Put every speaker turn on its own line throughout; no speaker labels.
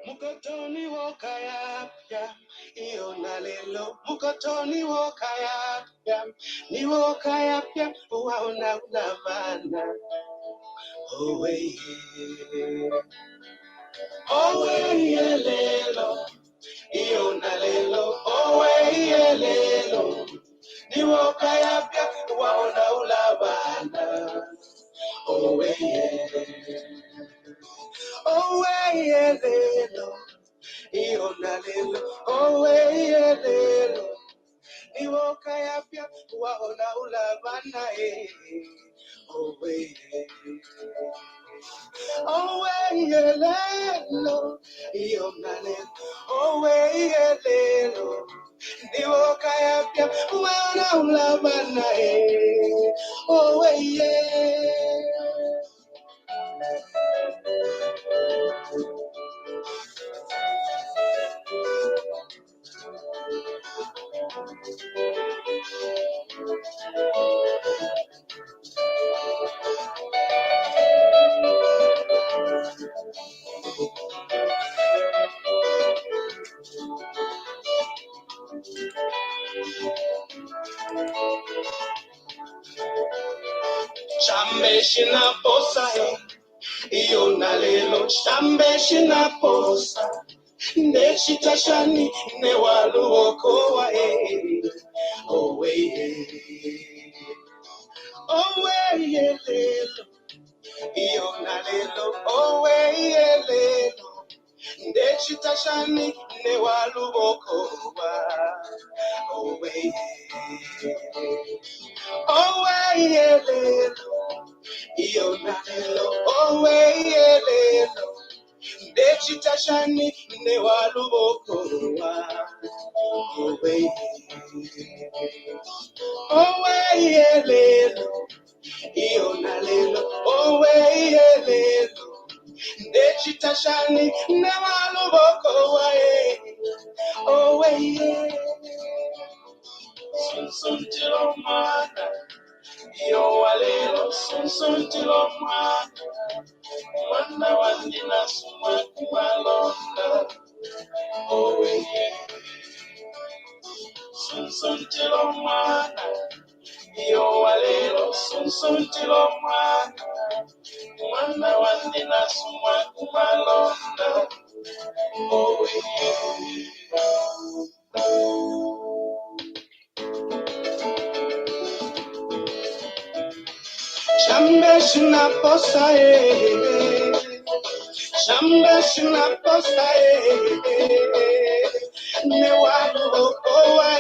Mukotoni wokaya ya iyo nalelo mukotoni wokaya ya ni wokaya ya waona unavana owe lelo iyo nalelo owe lelo ni wokaya ya waona unavana owe lelo Ionalelo, lelo, iwoka yapya, waona ulabana lelo, ionalelo, lelo, iwoka yapya, waona ulabana Chambe shina posa ionalelo, chambe shina posa Neshitashani ne waluokoa lelo ionalelo lelo Neshitashani ne waluokoa lelo ionalelo lelo Neshitashani ne waluokoa lelo ionalelo lelo Neshitashani ne waluokoa Sunsuntilo mwana iyo walelo sunsuntilo mwana wandina suma kumalonda sunsuntilo mwana iyo walelo sunsuntilo mwana wandina suma kumalonda Chambe shina posa Chambe shina posa ne waluokoa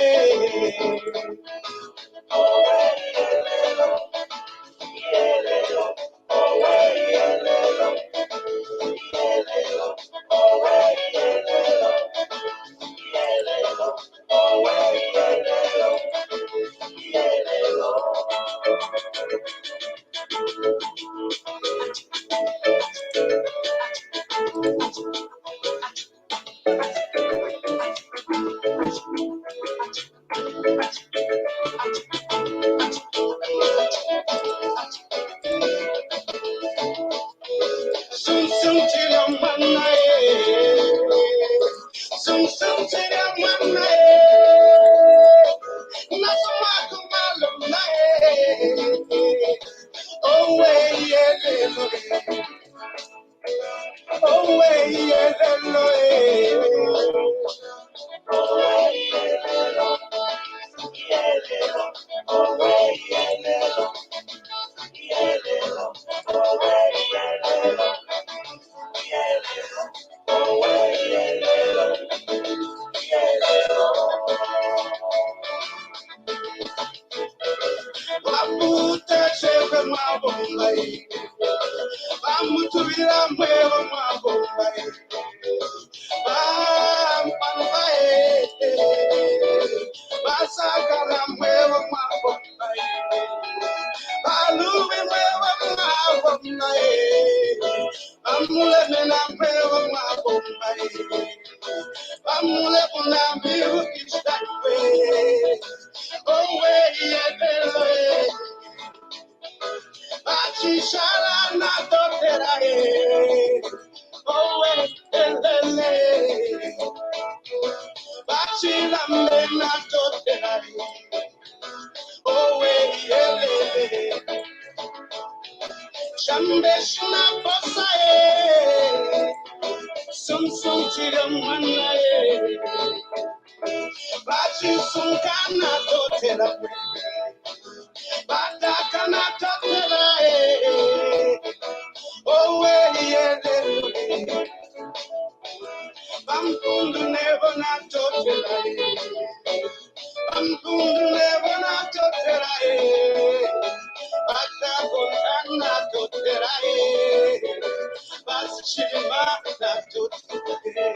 Shambeshina posae, sum tiramanae, bachi sunkana totela, bata kana totela, oh yeah, Bampundu never not totela, Bampundu never not totela, bata kontana totela, bashima not totela.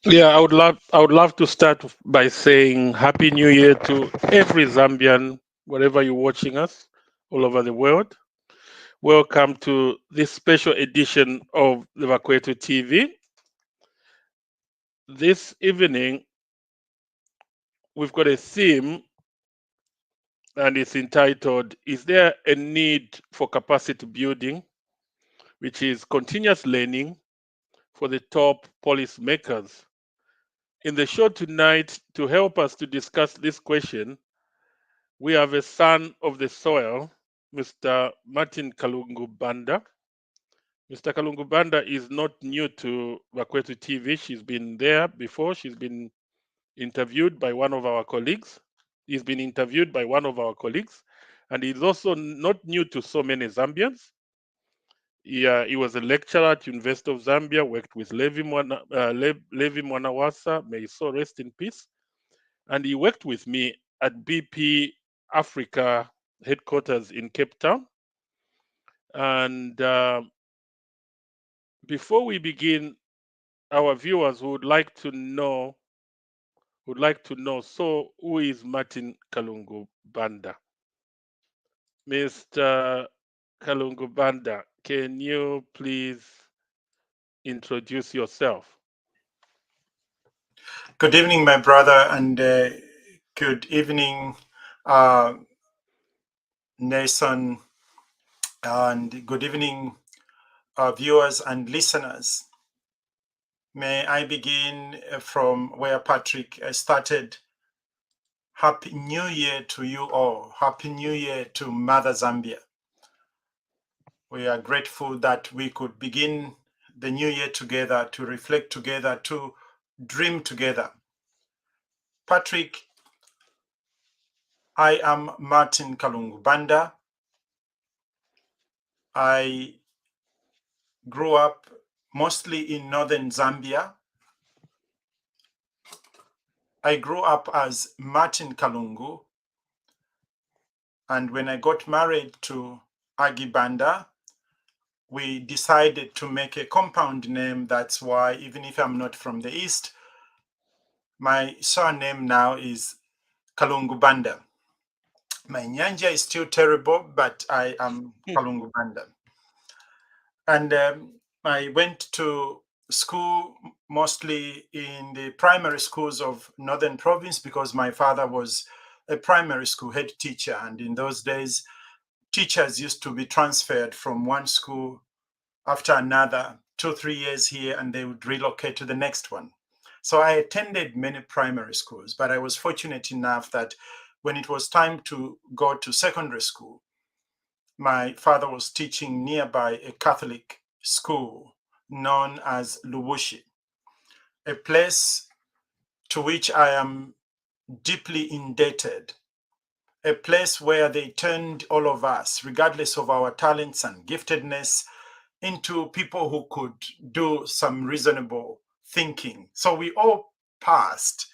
Yeah, I would love to start by saying Happy New Year to every Zambian, wherever you're watching us, all over the world. Welcome to this special edition of the Bakwetu TV. This evening, we've got a theme, and it's entitled, Is There a Need for Capacity Building? Which is continuous learning for the top policymakers. In the show tonight, to help us to discuss this question, we have a son of the soil, Mr. Martin Kalungu-Banda. Mr. Kalungu-Banda is not new to Bakwetu TV. She's been there before. She's been interviewed by one of our colleagues. He's been interviewed by one of our colleagues. And he's also not new to so many Zambians. He was a lecturer at University of Zambia, worked with Levi Mwanawasa, may his soul rest in peace. And he worked with me at BP Africa headquarters in Cape Town. And before we begin, our viewers would like to know, so who is Martin Kalungu-Banda? Mr. Kalungu-Banda, can you please introduce yourself?
Good evening, my brother, and good evening, Nason, and good evening, viewers and listeners. May I begin from where Patrick started. Happy New Year to you all. Happy New Year to Mother Zambia. We are grateful that we could begin the new year together, to reflect together, to dream together. Patrick, I am Martin Kalungu-Banda. I grew up mostly in northern Zambia. I grew up as Martin Kalungu. And when I got married to Agi Banda, we decided to make a compound name. That's why, even if I'm not from the East, my surname now is Kalungu-Banda. My Nyanja is still terrible, but I am Kalungu-Banda. And I went to school mostly in the primary schools of Northern Province because my father was a primary school head teacher. And in those days, teachers used to be transferred from one school after another, 2-3 years here, and they would relocate to the next one. So I attended many primary schools, but I was fortunate enough that when it was time to go to secondary school, my father was teaching nearby a Catholic school known as Lubushi, a place to which I am deeply indebted, a place where they turned all of us, regardless of our talents and giftedness, into people who could do some reasonable thinking. So we all passed.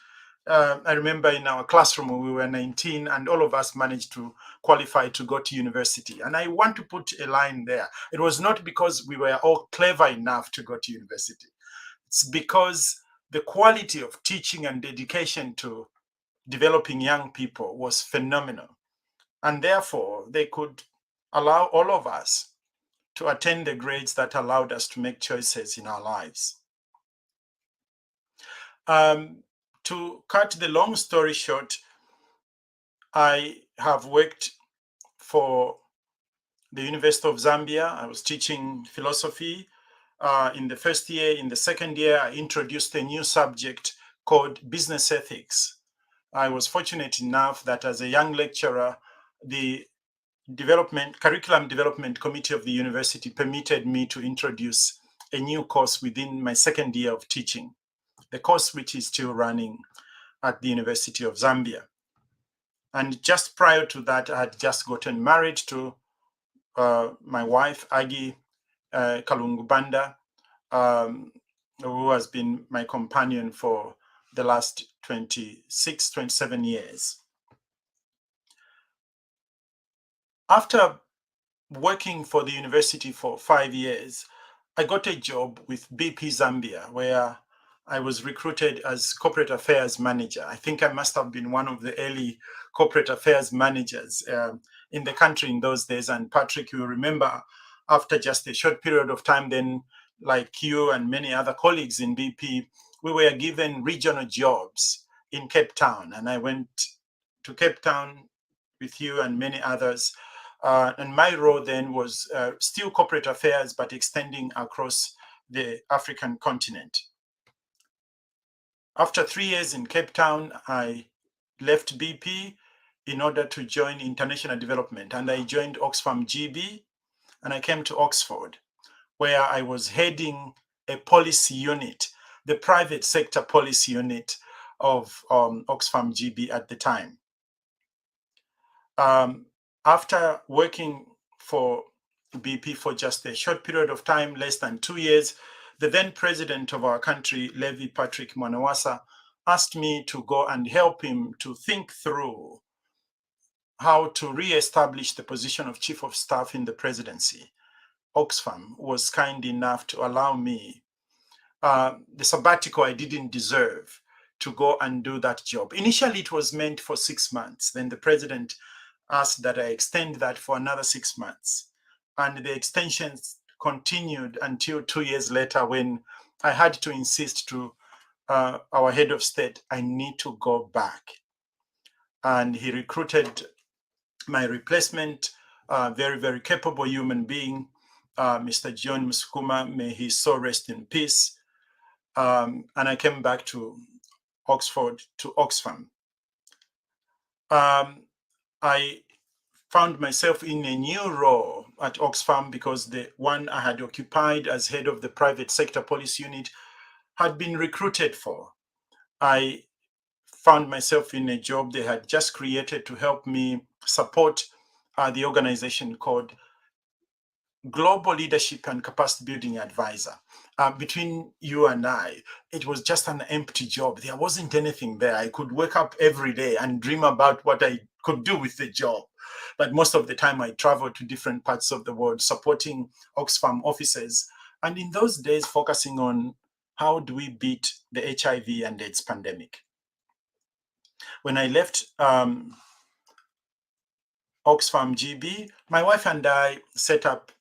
I remember in our classroom, we were 19 and all of us managed to qualify to go to university. And I want to put a line there. It was not because we were all clever enough to go to university. It's because the quality of teaching and dedication to developing young people was phenomenal. and therefore they could allow all of us to attain the grades that allowed us to make choices in our lives. To cut the long story short, I have worked for the University of Zambia. I was teaching philosophy in the first year. In the second year, I introduced a new subject called business ethics. I was fortunate enough that as a young lecturer, the curriculum development committee of the university permitted me to introduce a new course within my second year of teaching, the course which is still running at the University of Zambia. And just prior to that, I had just gotten married to my wife, Agi Kalungu-Banda, who has been my companion for the last 26, 27 years. After working for the university for 5 years, I got a job with BP Zambia, where I was recruited as corporate affairs manager. I think I must have been one of the early corporate affairs managers in the country in those days. And Patrick, you remember, after just a short period of time, then, like you and many other colleagues in BP, we were given regional jobs in Cape Town. And I went to Cape Town with you and many others. And my role then was still corporate affairs, but extending across the African continent. After 3 years in Cape Town, I left BP in order to join international development, and I joined Oxfam GB, and I came to Oxford, where I was heading a policy unit, the private sector policy unit of Oxfam GB at the time. After working for BP for just a short period of time, less than 2 years, the then president of our country, Levi Patrick Mwanawasa, asked me to go and help him to think through how to re-establish the position of chief of staff in the presidency. Oxfam was kind enough to allow me the sabbatical I didn't deserve to go and do that job. Initially, it was meant for 6 months. Then the president asked that I extend that for another 6 months. And the extensions continued until 2 years later, when I had to insist to our head of state, I need to go back. And he recruited my replacement, very, very capable human being, Mr. John Musukuma, may his soul rest in peace. And I came back to Oxford, to Oxfam. I found myself in a new role at Oxfam because the one I had occupied as head of the private sector policy unit had been recruited for. I found myself in a job they had just created to help me support the organization called Global Leadership and Capacity Building Advisor. Between you and I, it was just an empty job. There wasn't anything there. I could wake up every day and dream about what I could do with the job. But most of the time I traveled to different parts of the world supporting Oxfam offices. And in those days, focusing on how do we beat the HIV and AIDS pandemic. When I left Oxfam GB, my wife and I set up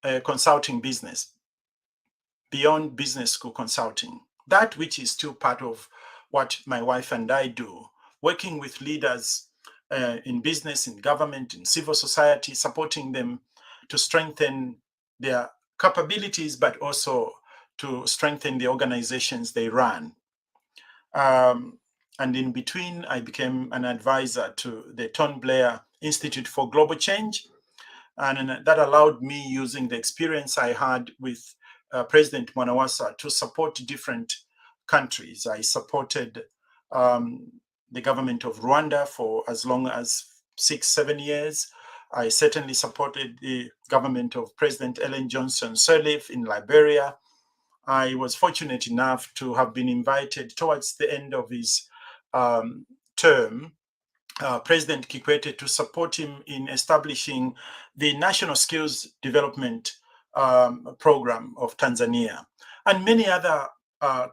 a consulting business, Beyond Business School Consulting, that which is still part of what my wife and I do, working with leaders in business, in government, in civil society, supporting them to strengthen their capabilities, but also to strengthen the organizations they run. And in between, I became an advisor to the Tony Blair Institute for Global Change. And that allowed me, using the experience I had with President Mwanawasa, to support different countries. I supported the government of Rwanda for as long as 6-7 years. I certainly supported the government of President Ellen Johnson Sirleaf in Liberia. I was fortunate enough to have been invited towards the end of his term, President Kikwete, to support him in establishing the National Skills Development Program of Tanzania, and many other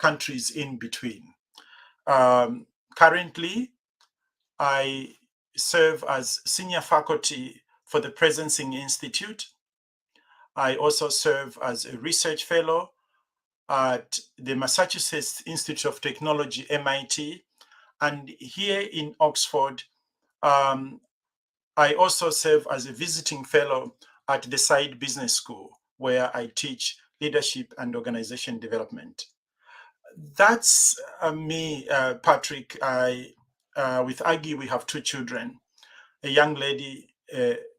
countries in between. Currently, I serve as senior faculty for the Presencing Institute. I also serve as a research fellow at the Massachusetts Institute of Technology, MIT. And here in Oxford, I also serve as a visiting fellow at the Side Business School, where I teach leadership and organization development. That's me, Patrick. With Aggie, we have two children. A young lady,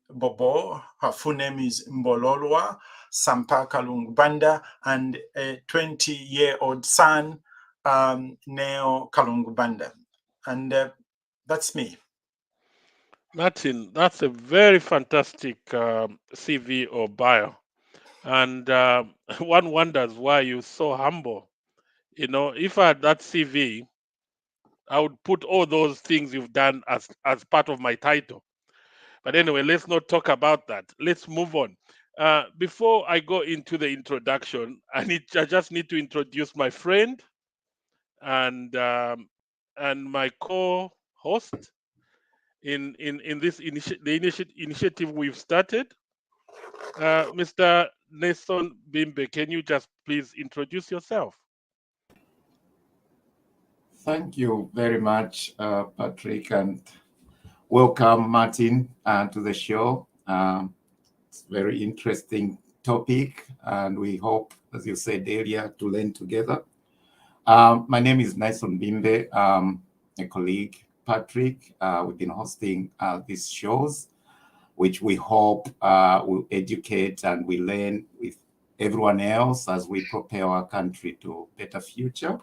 Bobo, her full name is Mbololwa Sampa Kalungu-Banda, and a 20-year-old son, Neo Kalungu-Banda. And that's me.
Martin, that's a very fantastic CV or bio. And one wonders why you're so humble. You know, if I had that CV, I would put all those things you've done as part of my title. But anyway, let's not talk about that. Let's move on. Before I go into the introduction, I just need to introduce my friend and my co-host in this initiative we've started. Mr. Nason Bimbe, can you just please introduce yourself?
Thank you very much, Patrick, and welcome, Martin, to the show. It's a very interesting topic, and we hope, as you said earlier, to learn together. My name is Nason Bimbe. A colleague, Patrick. We've been hosting these shows, which we hope will educate and we learn with everyone else as we prepare our country to a better future.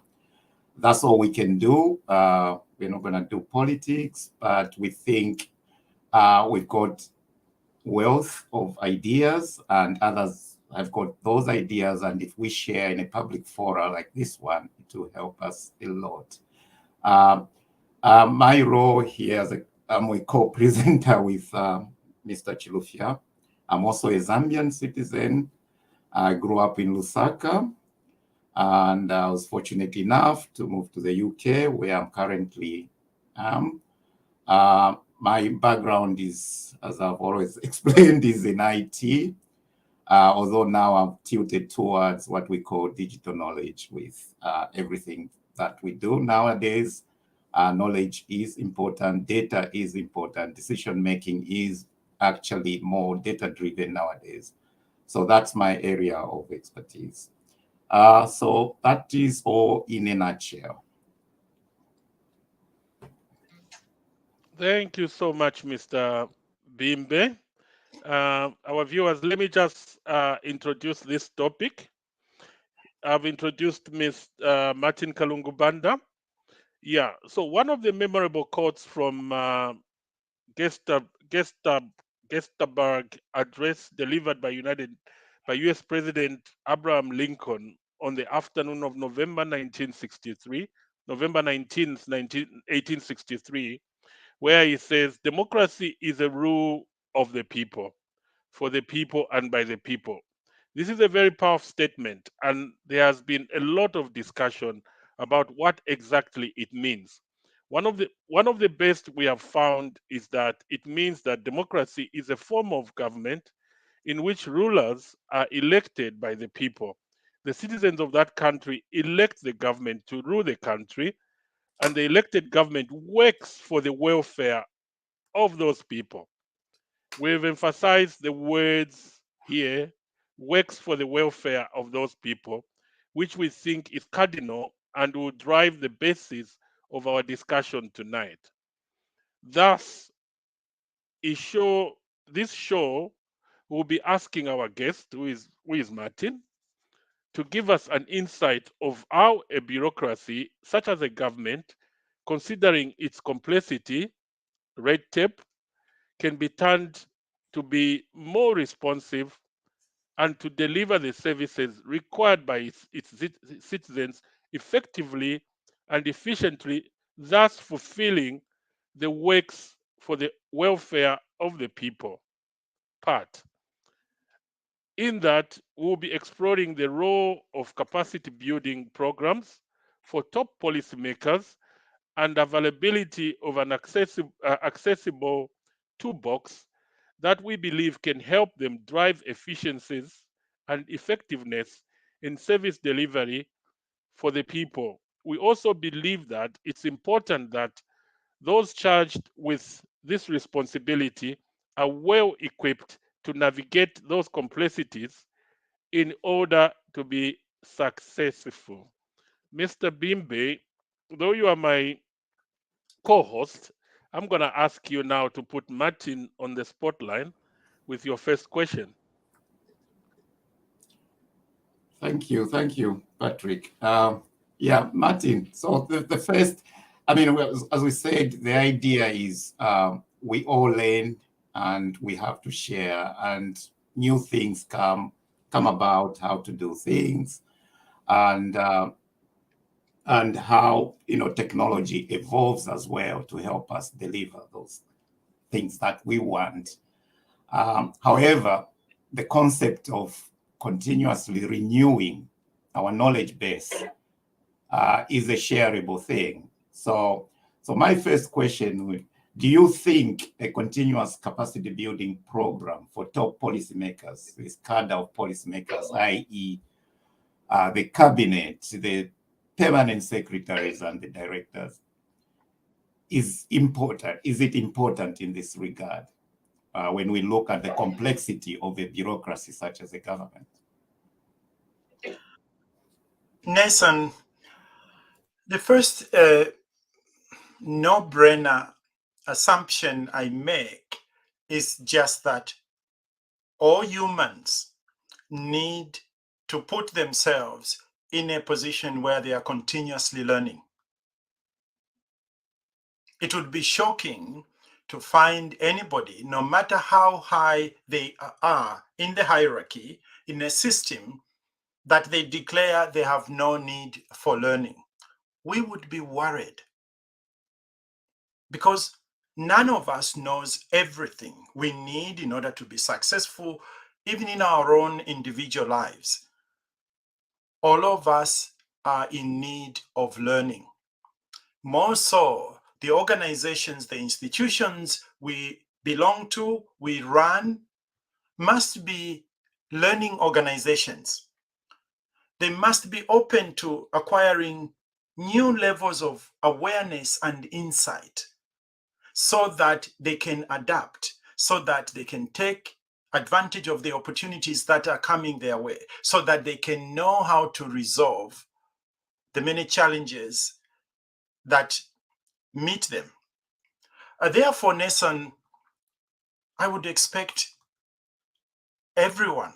That's all we can do. We're not going to do politics, but we think we've got wealth of ideas and others have got those ideas. And if we share in a public forum like this one, it will help us a lot. My role here as I'm a co-presenter with Mr. Chilufya. I'm also a Zambian citizen. I grew up in Lusaka. And I was fortunate enough to move to the UK, where I'm currently am. My background is, as I've always explained, is in IT, although now I'm tilted towards what we call digital knowledge with everything that we do nowadays. Knowledge is important, data is important, decision-making is actually more data-driven nowadays. So that's my area of expertise. So that is all in a nutshell.
Thank you so much, Mr. Bimbe. Our viewers, let me just introduce this topic. I've introduced Mr. Martin Kalungu-Banda. Yeah, so one of the memorable quotes from Gettysburg address delivered by U.S. President Abraham Lincoln on the afternoon of November 1963, November 19th, 1863, where he says, democracy is a rule of the people, for the people and by the people. This is a very powerful statement, and there has been a lot of discussion about what exactly it means. One of the best we have found is that it means that democracy is a form of government in which rulers are elected by the people. The citizens of that country elect the government to rule the country, and the elected government works for the welfare of those people. We've emphasized the words here, works for the welfare of those people, which we think is cardinal and will drive the basis of our discussion tonight. Thus, this show will be asking our guest, who is Martin, to give us an insight of how a bureaucracy, such as a government, considering its complexity, red tape, can be turned to be more responsive and to deliver the services required by its citizens effectively and efficiently, thus fulfilling the works for the welfare of the people part. In that, we'll be exploring the role of capacity building programs for top policymakers and availability of an accessible toolbox that we believe can help them drive efficiencies and effectiveness in service delivery for the people. We also believe that it's important that those charged with this responsibility are well equipped to navigate those complexities in order to be successful. Mr. Bimbe, though you are my co-host, I'm going to ask you now to put Martin on the spotlight with your first question.
Thank you, Patrick. Yeah, Martin. So the first, I mean, as we said, the idea is we all learn and we have to share, and new things come about, how to do things, and how technology evolves as well to help us deliver those things that we want. However, the concept of continuously renewing our knowledge base is a shareable thing. So my first question, do you think a continuous capacity building program for top policymakers, this cadre of policymakers, i.e. The cabinet, the permanent secretaries and the directors, is important? Is it important in this regard when we look at the complexity of a bureaucracy such as a government?
Nason, the first no-brainer assumption I make is just that all humans need to put themselves in a position where they are continuously learning. It would be shocking to find anybody, no matter how high they are in the hierarchy, in a system that they declare they have no need for learning. We would be worried because none of us knows everything we need in order to be successful, even in our own individual lives. All of us are in need of learning. More so, the organizations, the institutions we belong to, we run, must be learning organizations. They must be open to acquiring new levels of awareness and insight so that they can adapt, so that they can take advantage of the opportunities that are coming their way, so that they can know how to resolve the many challenges that meet them. Therefore, Nason, I would expect everyone,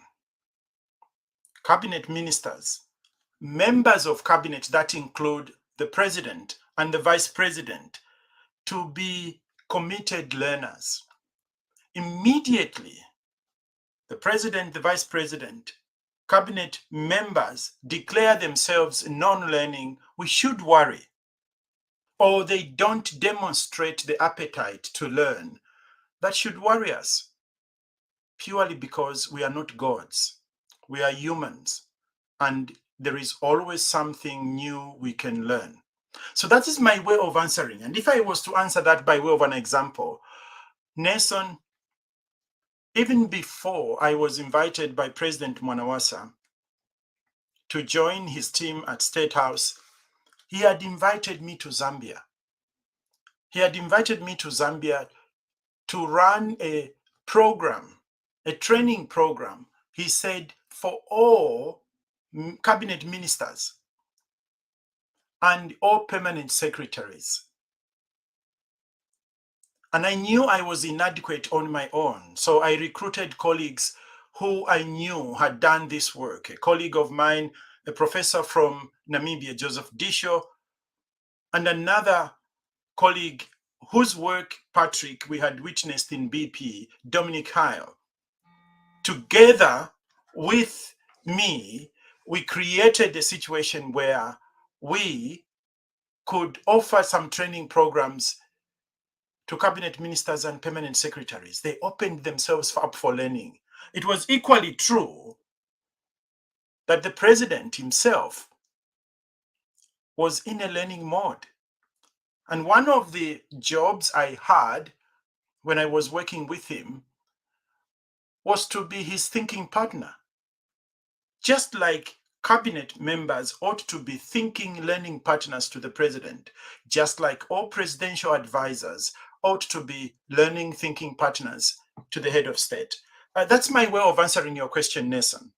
cabinet ministers, members of cabinet that include the president and the vice president, to be committed learners. Immediately, the president, the vice president, cabinet members declare themselves non-learning, we should worry. Or they don't demonstrate the appetite to learn, that should worry us. Purely because we are not gods. We are humans. And there is always something new we can learn. So that is my way of answering. And if I was to answer that by way of an example, Nason, even before I was invited by President Mwanawasa to join his team at State House, he had invited me to Zambia. He had invited me to Zambia to run a program, a training program, he said, for all cabinet ministers and all permanent secretaries. And I knew I was inadequate on my own. So I recruited colleagues who I knew had done this work. A colleague of mine, a professor from Namibia, Joseph Disho, and another colleague whose work, Patrick, we had witnessed in BP, Dominic Heil. Together with me, we created a situation where we could offer some training programs to cabinet ministers and permanent secretaries. They opened themselves up for learning. It was equally true that the president himself was in a learning mode. And one of the jobs I had when I was working with him was to be his thinking partner. Just like cabinet members ought to be thinking, learning partners to the president, just like all presidential advisors ought to be learning, thinking partners to the head of state. That's my way of answering your question, Nason.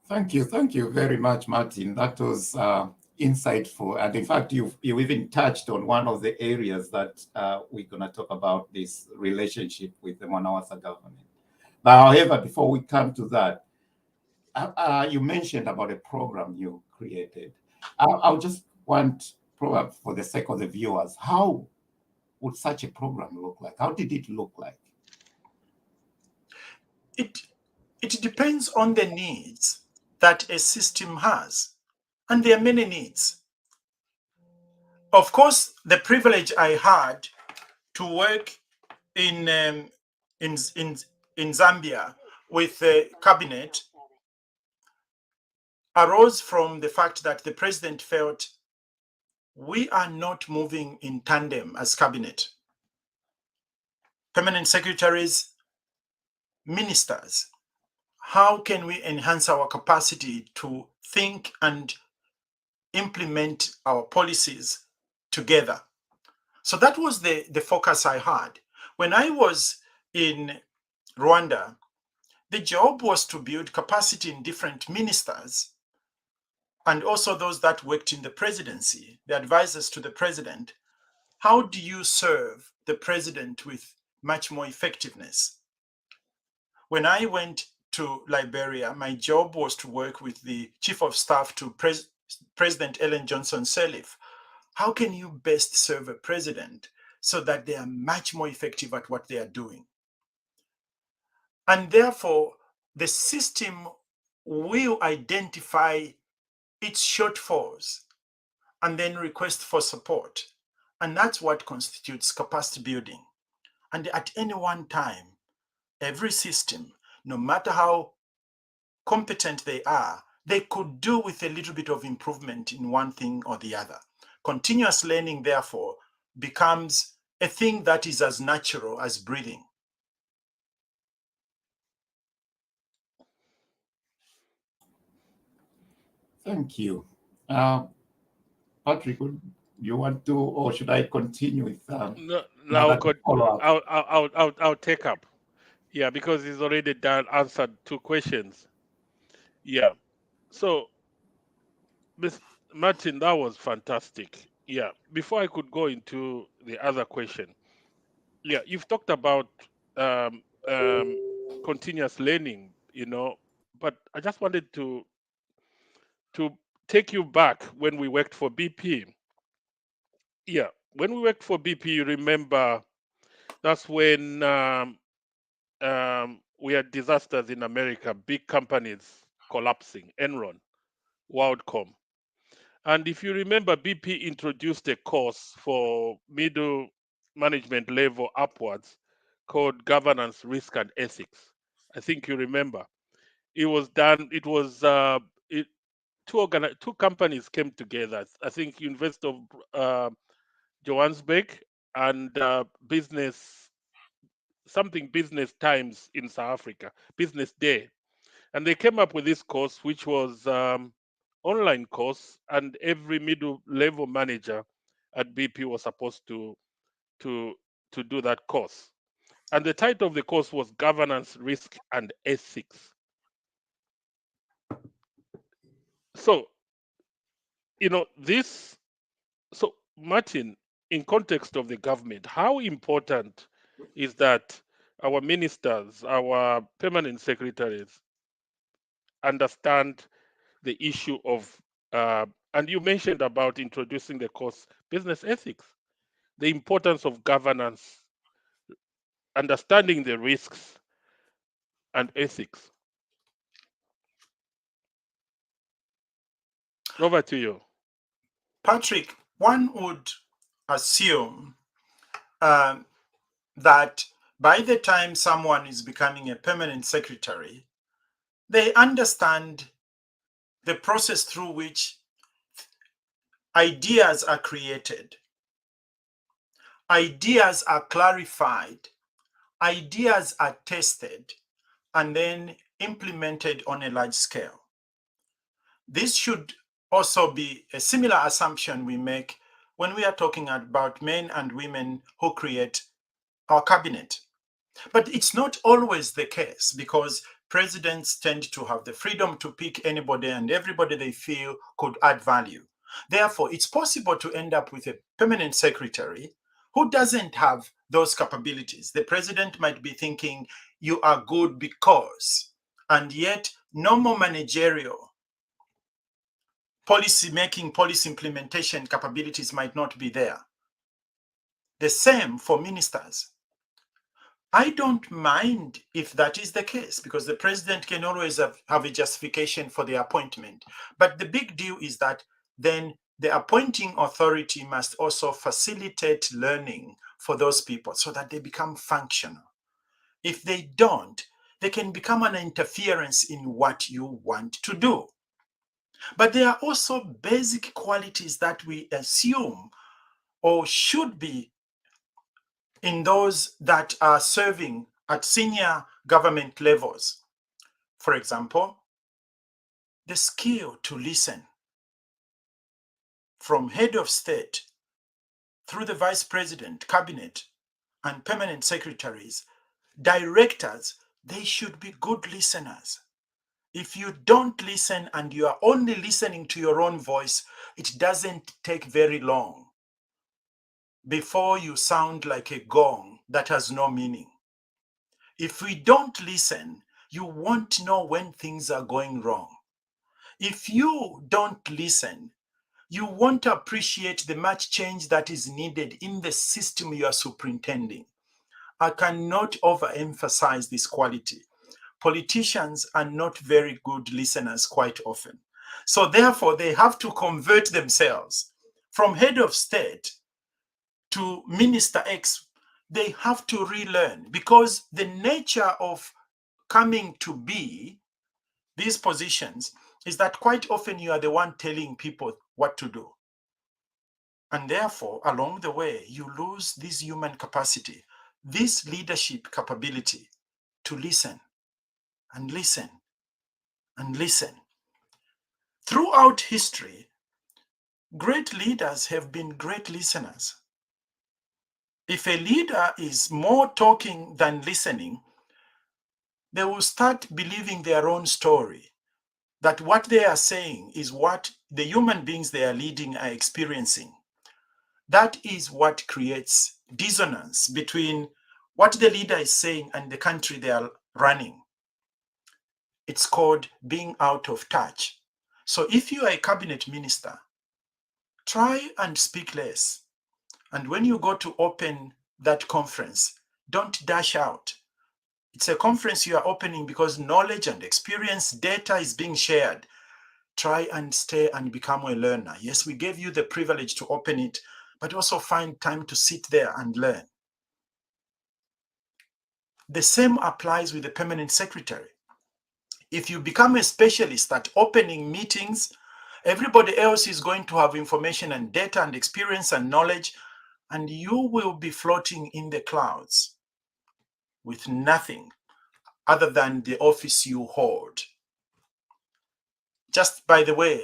Thank you very much, Martin. That was insightful, and in fact, you even touched on one of the areas that we're going to talk about, this relationship with the Mwanawasa government. But however, before we come to that, you mentioned about a program you created. I'll just want, probably for the sake of the viewers, how would such a program look like? How did it look like?
It depends on the needs that a system has, and there are many needs. Of course, the privilege I had to work in Zambia with the cabinet arose from the fact that the president felt we are not moving in tandem as cabinet. Permanent secretaries, ministers, how can we enhance our capacity to think and implement our policies together? So that was the focus I had. When I was in Rwanda, the job was to build capacity in different ministers and also those that worked in the presidency, the advisors to the president. How do you serve the president with much more effectiveness? When I went to Liberia, my job was to work with the chief of staff to President Ellen Johnson Sirleaf. How can you best serve a president so that they are much more effective at what they are doing? And therefore, the system will identify its shortfalls and then request for support. And that's what constitutes capacity building. And at any one time, every system, no matter how competent they are, they could do with a little bit of improvement in one thing or the other. Continuous learning, therefore, becomes a thing that is as natural as breathing.
Thank you. Patrick, you want to, or should I continue with
No, I'll take up. Yeah, because he's already answered 2 questions. Yeah. So, Ms. Martin, that was fantastic. Yeah. Before I could go into the other question, yeah, you've talked about continuous learning, but I just wanted to take you back when we worked for BP. Yeah, when we worked for BP, you remember that's when we had disasters in America, big companies collapsing, Enron, WorldCom. And if you remember, BP introduced a course for middle management level upwards called Governance, Risk, and Ethics. I think you remember. It was done, it was two companies came together. I think University of Johannesburg and Business Times in South Africa, Business Day. And they came up with this course, which was online course, and every middle level manager at BP was supposed to do that course. And the title of the course was Governance, Risk, and Ethics. So, so Martin, in context of the government, how important is that our ministers, our permanent secretaries understand the issue of, and you mentioned about introducing the course, business ethics, the importance of governance, understanding the risks and ethics. Over to you.
Patrick, one would assume that by the time someone is becoming a permanent secretary, they understand the process through which ideas are created, ideas are clarified, ideas are tested, and then implemented on a large scale. This should also be a similar assumption we make when we are talking about men and women who create our cabinet. But it's not always the case, because presidents tend to have the freedom to pick anybody and everybody they feel could add value. Therefore, it's possible to end up with a permanent secretary who doesn't have those capabilities. The president might be thinking, you are good because, and yet normal managerial policy making, policy implementation capabilities might not be there. The same for ministers. I don't mind if that is the case, because the president can always have a justification for the appointment. But the big deal is that then the appointing authority must also facilitate learning for those people so that they become functional. If they don't, they can become an interference in what you want to do. But there are also basic qualities that we assume or should be in those that are serving at senior government levels. For example, the skill to listen. From head of state through the vice president, cabinet, and permanent secretaries, directors, they should be good listeners. If you don't listen and you are only listening to your own voice, it doesn't take very long before you sound like a gong that has no meaning. If we don't listen, you won't know when things are going wrong. If you don't listen, you won't appreciate the much change that is needed in the system you are superintending. I cannot overemphasize this quality. Politicians are not very good listeners quite often. So therefore, they have to convert themselves from head of state to Minister X. They have to relearn, because the nature of coming to be these positions is that quite often you are the one telling people what to do. And therefore, along the way, you lose this human capacity, this leadership capability to listen and listen and listen. Throughout history, great leaders have been great listeners. If a leader is more talking than listening, they will start believing their own story, that what they are saying is what the human beings they are leading are experiencing. That is what creates dissonance between what the leader is saying and the country they are running. It's called being out of touch. So if you are a cabinet minister, try and speak less. And when you go to open that conference, don't dash out. It's a conference you are opening because knowledge and experience, data is being shared. Try and stay and become a learner. Yes, we gave you the privilege to open it, but also find time to sit there and learn. The same applies with the permanent secretary. If you become a specialist at opening meetings, everybody else is going to have information and data and experience and knowledge, and you will be floating in the clouds with nothing other than the office you hold. Just by the way,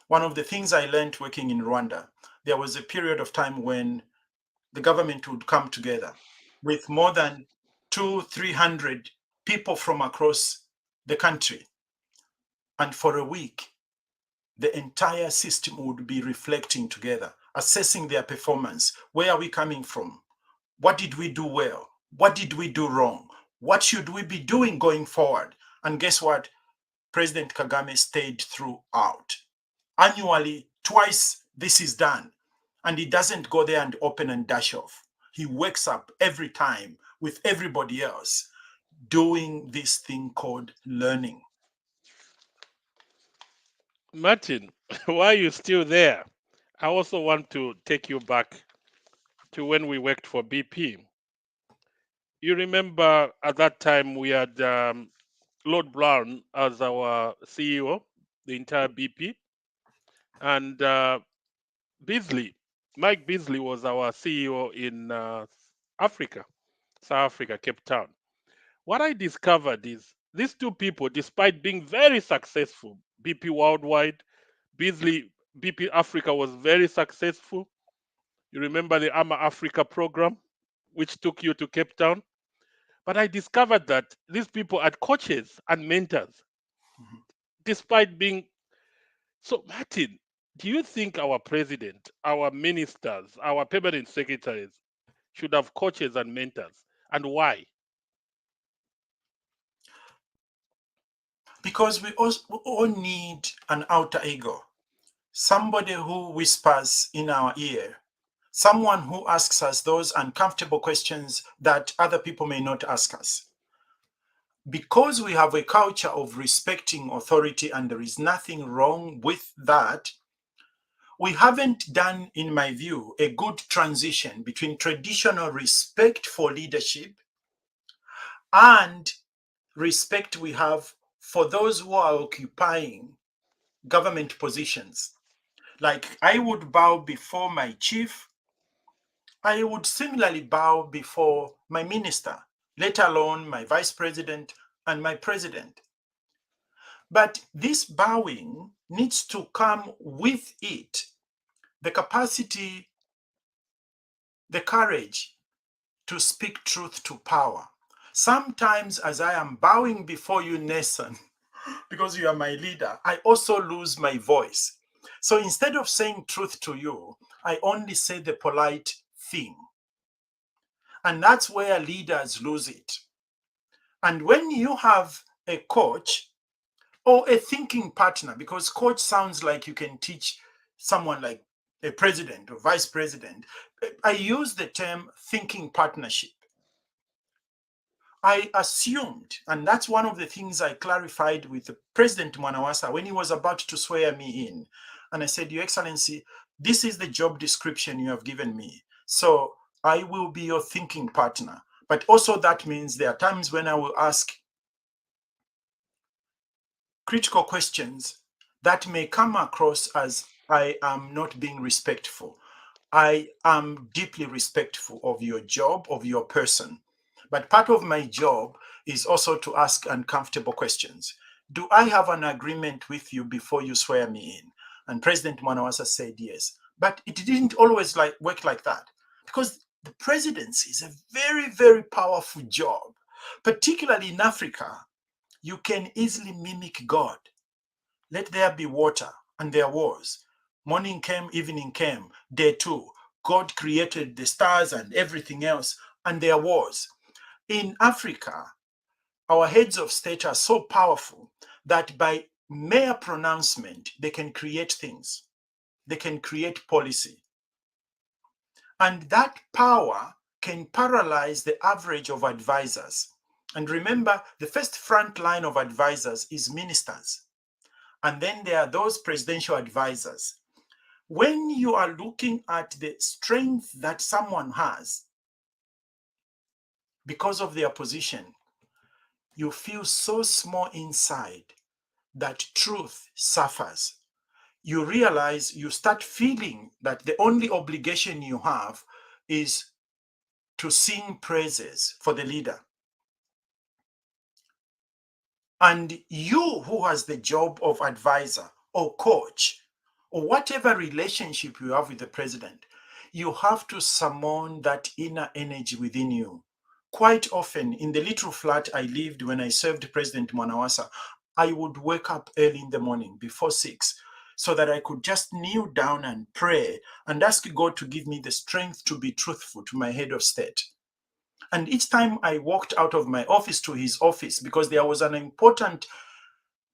one of the things I learned working in Rwanda, there was a period of time when the government would come together with more than 200-300 people from across the country. And for a week, the entire system would be reflecting together, assessing their performance. Where are we coming from? What did we do well? What did we do wrong? What should we be doing going forward? And guess what? President Kagame stayed throughout. Annually, twice this is done. And he doesn't go there and open and dash off. He wakes up every time with everybody else doing this thing called learning.
Martin, why are you still there? I also want to take you back to when we worked for BP. You remember at that time we had Lord Brown as our CEO. the entire BP. And Mike Beasley was our CEO in Africa, South Africa, Cape Town. What I discovered is these two people, despite being very successful, BP Worldwide, Beasley, BP Africa was very successful. You remember the AMA Africa program, which took you to Cape Town? But I discovered that these people are coaches and mentors, despite being. So, Martin, do you think our president, our ministers, our permanent secretaries should have coaches and mentors? And why?
Because we all need an alter ego, somebody who whispers in our ear, someone who asks us those uncomfortable questions that other people may not ask us. Because we have a culture of respecting authority, and there is nothing wrong with that, we haven't done, in my view, a good transition between traditional respect for leadership and respect we have for those who are occupying government positions. Like, I would bow before my chief, I would similarly bow before my minister, let alone my vice president and my president. But this bowing needs to come with it the capacity, the courage to speak truth to power. Sometimes, as I am bowing before you, Nason, because you are my leader, I also lose my voice. So instead of saying truth to you, I only say the polite thing. And that's where leaders lose it. And when you have a coach or a thinking partner, because coach sounds like you can teach someone like a president or vice president, I use the term thinking partnership. I assumed, and that's one of the things I clarified with President Mwanawasa when he was about to swear me in. And I said, Your Excellency, this is the job description you have given me. So I will be your thinking partner. But also that means there are times when I will ask critical questions that may come across as I am not being respectful. I am deeply respectful of your job, of your person. But part of my job is also to ask uncomfortable questions. Do I have an agreement with you before you swear me in? And President Mwanawasa said yes. But it didn't always work like that, because the presidency is a very, very powerful job, particularly in Africa. You can easily mimic God. Let there be water, and there was. Morning came, evening came, day two. God created the stars and everything else, and there was. In Africa, our heads of state are so powerful that by mere pronouncement, they can create things. They can create policy. And that power can paralyze the average of advisors. And remember, the first front line of advisors is ministers. And then there are those presidential advisors. When you are looking at the strength that someone has because of their position, you feel so small inside that truth suffers. You realize, you start feeling that the only obligation you have is to sing praises for the leader. And you, who has the job of advisor or coach, or whatever relationship you have with the president, you have to summon that inner energy within you. Quite often, in the little flat I lived when I served President Mwanawasa, I would wake up early in the morning before 6 so that I could just kneel down and pray and ask God to give me the strength to be truthful to my head of state. And each time I walked out of my office to his office, because there was an important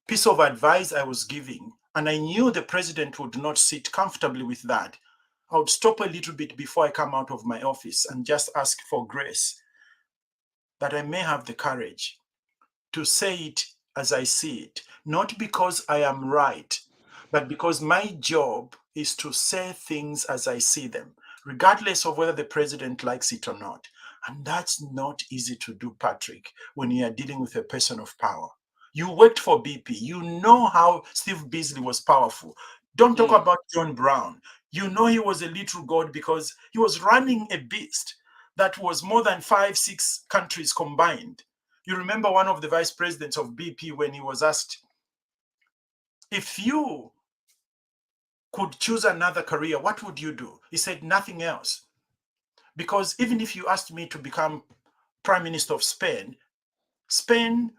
piece of advice I was giving, and I knew the president would not sit comfortably with that, I would stop a little bit before I come out of my office and just ask for grace, that I may have the courage to say it as I see it, not because I am right, but because my job is to say things as I see them, regardless of whether the president likes it or not. And that's not easy to do, Patrick, when you are dealing with a person of power. You worked for BP. You know how Steve Beasley was powerful. Don't talk about John Brown. You know he was a little god because he was running a beast that was more than 5-6 countries combined. You remember one of the vice presidents of BP when he was asked, if you could choose another career, what would you do? He said, nothing else. Because even if you asked me to become Prime Minister of Spain, Spain's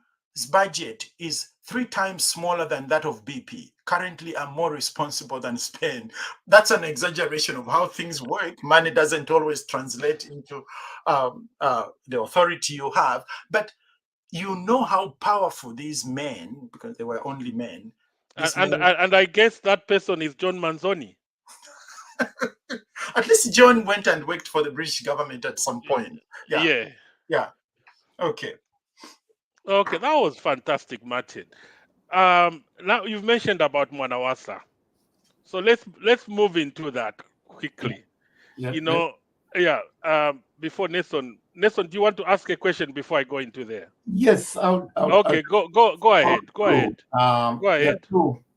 budget is 3 times smaller than that of BP. Currently, I'm more responsible than Spain. That's an exaggeration of how things work. Money doesn't always translate into the authority you have. But you know how powerful these men, because they were only men.
And I guess that person is John Manzoni.
At least John went and worked for the British government at some point. Yeah. Okay.
Okay, that was fantastic, Martin. Now you've mentioned about Mwanawasa, so let's move into that quickly. Before Nason, do you want to ask a question before I go into there?
Yes.
Go ahead. Go ahead. Go ahead.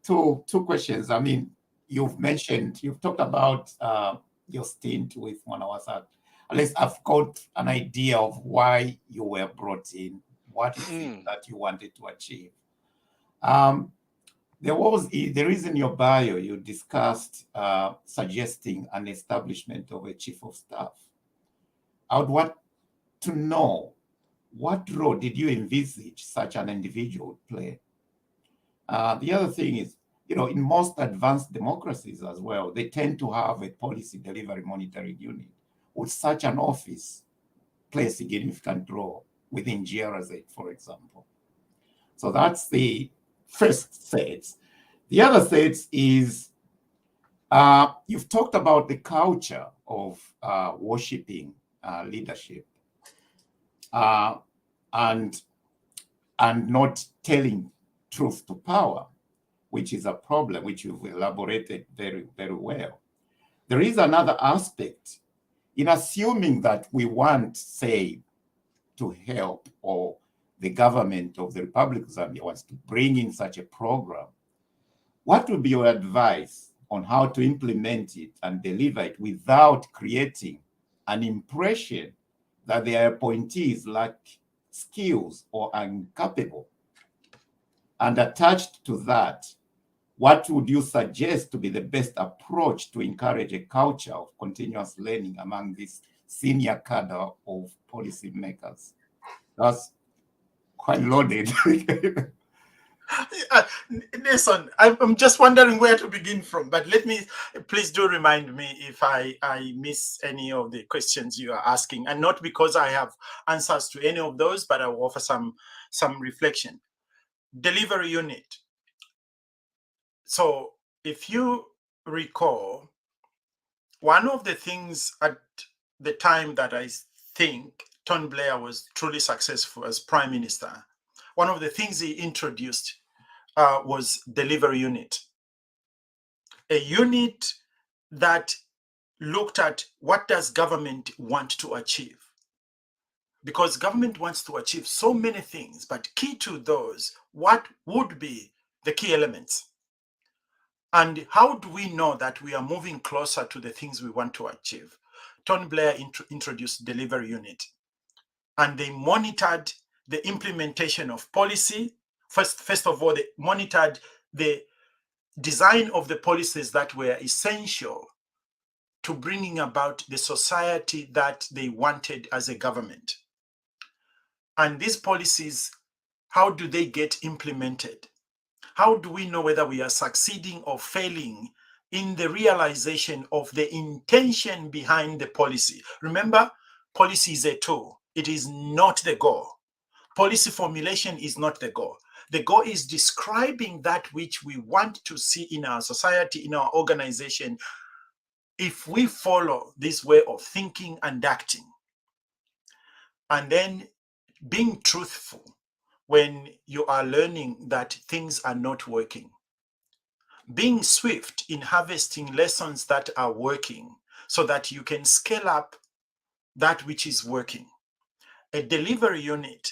Two questions. I mean, you've talked about your stint with Mwanawasa. At least I've got an idea of why you were brought in, what is it that you wanted to achieve. There is in your bio, you discussed suggesting an establishment of a chief of staff. I would want to know, what role did you envisage such an individual would play? The other thing is, in most advanced democracies as well, they tend to have a policy delivery monitoring unit. Would such an office play a significant role within GRZ, for example? So that's the first set. The other set is, you've talked about the culture of worshipping leadership and not telling truth to power, which is a problem which you've elaborated very, very well. There is another aspect in assuming that we want, say, to help, or the government of the Republic of Zambia wants to bring in such a program. What would be your advice on how to implement it and deliver it without creating an impression that their appointees lack skills or are incapable? And attached to that, what would you suggest to be the best approach to encourage a culture of continuous learning among this senior cadre of policymakers? That's quite loaded.
Nason, I'm just wondering where to begin from, but please do remind me if I miss any of the questions you are asking, and not because I have answers to any of those, but I will offer some reflection. Delivery unit. So if you recall, one of the things at the time that I think Tony Blair was truly successful as Prime Minister, one of the things he introduced was delivery unit. A unit that looked at what does government want to achieve. Because government wants to achieve so many things, but key to those, what would be the key elements? And how do we know that we are moving closer to the things we want to achieve? Tony Blair introduced delivery unit, and they monitored the implementation of policy. First of all, they monitored the design of the policies that were essential to bringing about the society that they wanted as a government. And these policies, how do they get implemented? How do we know whether we are succeeding or failing in the realization of the intention behind the policy? Remember, policy is a tool. It is not the goal. Policy formulation is not the goal. The goal is describing that which we want to see in our society, in our organization, if we follow this way of thinking and acting. And then being truthful when you are learning that things are not working. Being swift in harvesting lessons that are working so that you can scale up that which is working. A delivery unit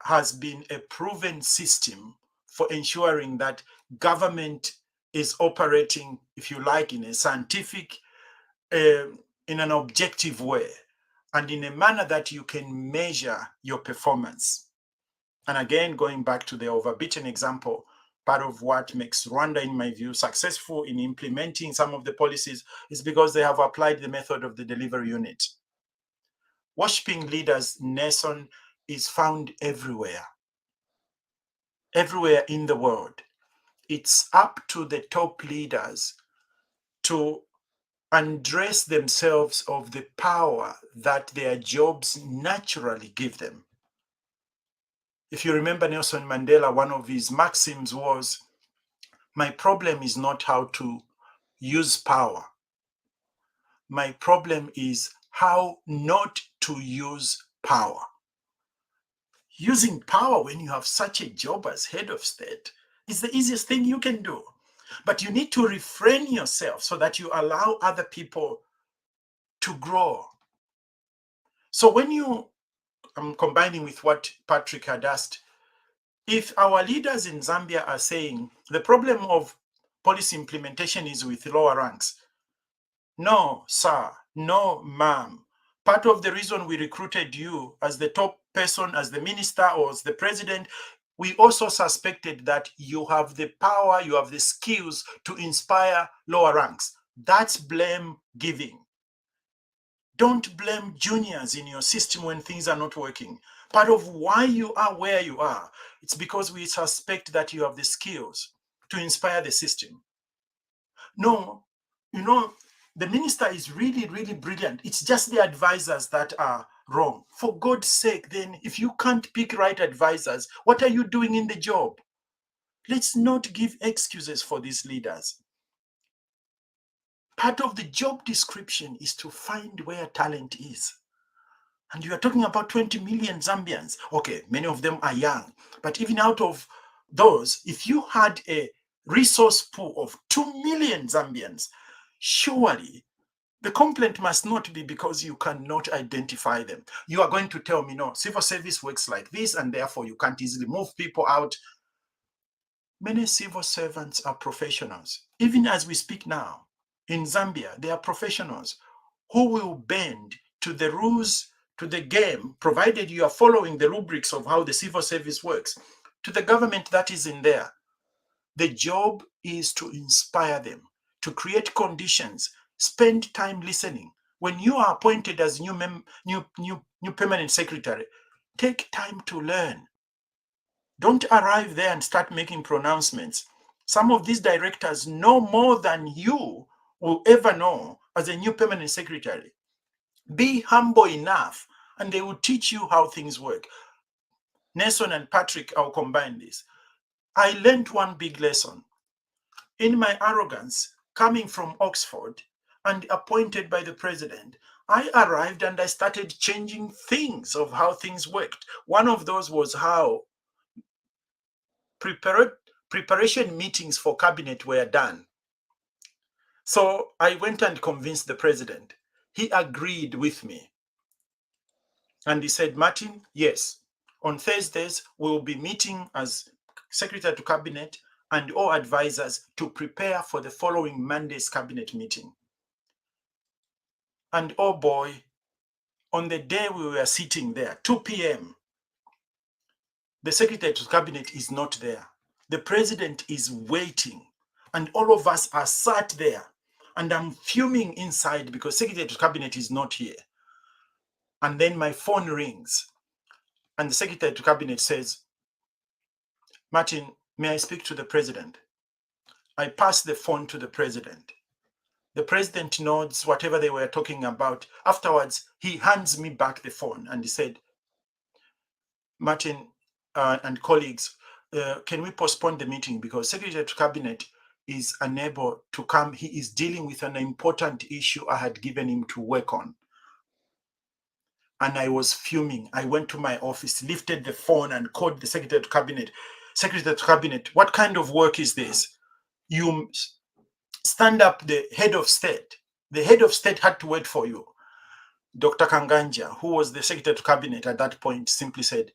has been a proven system for ensuring that government is operating, if you like, in a scientific, in an objective way, and in a manner that you can measure your performance. And again, going back to the overbeaten example, part of what makes Rwanda, in my view, successful in implementing some of the policies is because they have applied the method of the delivery unit. Worshipping leaders, Nason, is found everywhere in the world. It's up to the top leaders to undress themselves of the power that their jobs naturally give them. If you remember Nelson Mandela, one of his maxims was, "My problem is not how to use power. My problem is how not to use power." Using power when you have such a job as head of state is the easiest thing you can do. But you need to refrain yourself so that you allow other people to grow. So when I'm combining with what Patrick had asked, if our leaders in Zambia are saying the problem of policy implementation is with lower ranks, no, sir, no, ma'am. Part of the reason we recruited you as the top person, as the minister or as the president, we also suspected that you have the power, you have the skills to inspire lower ranks. That's blame giving. Don't blame juniors in your system when things are not working. Part of why you are where you are, it's because we suspect that you have the skills to inspire the system. No, the minister is really, really brilliant. It's just the advisors that are wrong. For God's sake, then, if you can't pick right advisors, what are you doing in the job? Let's not give excuses for these leaders. Part of the job description is to find where talent is. And you are talking about 20 million Zambians. Okay, many of them are young. But even out of those, if you had a resource pool of 2 million Zambians, surely the complaint must not be because you cannot identify them. You are going to tell me, no, civil service works like this, and therefore you can't easily move people out. Many civil servants are professionals. Even as we speak now, in Zambia, they are professionals who will bend to the rules, to the game, provided you are following the rubrics of how the civil service works, to the government that is in there. The job is to inspire them, to create conditions, spend time listening. When you are appointed as new permanent secretary, take time to learn. Don't arrive there and start making pronouncements. Some of these directors know more than you will ever know as a new permanent secretary. Be humble enough, and they will teach you how things work. Nason and Patrick, I'll combine this. I learned one big lesson. In my arrogance, coming from Oxford and appointed by the president, I arrived and I started changing things of how things worked. One of those was how preparation meetings for cabinet were done. So I went and convinced the president. He agreed with me. And he said, Martin, yes, on Thursdays, we'll be meeting as secretary to cabinet and all advisors to prepare for the following Monday's cabinet meeting. And oh boy, on the day we were sitting there, 2 p.m., the secretary to cabinet is not there. The president is waiting, and all of us are sat there, and I'm fuming inside because secretary to cabinet is not here. And then my phone rings, and the secretary to cabinet says, Martin, may I speak to the president? I pass the phone to the president. The president nods whatever they were talking about. Afterwards, he hands me back the phone and he said, Martin and colleagues, can we postpone the meeting because Secretary to Cabinet is unable to come. He is dealing with an important issue I had given him to work on. And I was fuming. I went to my office, lifted the phone and called the Secretary to Cabinet. Secretary to Cabinet, what kind of work is this? You stand up the head of state. The head of state had to wait for you. Dr. Kanganja, who was the Secretary to Cabinet at that point, simply said,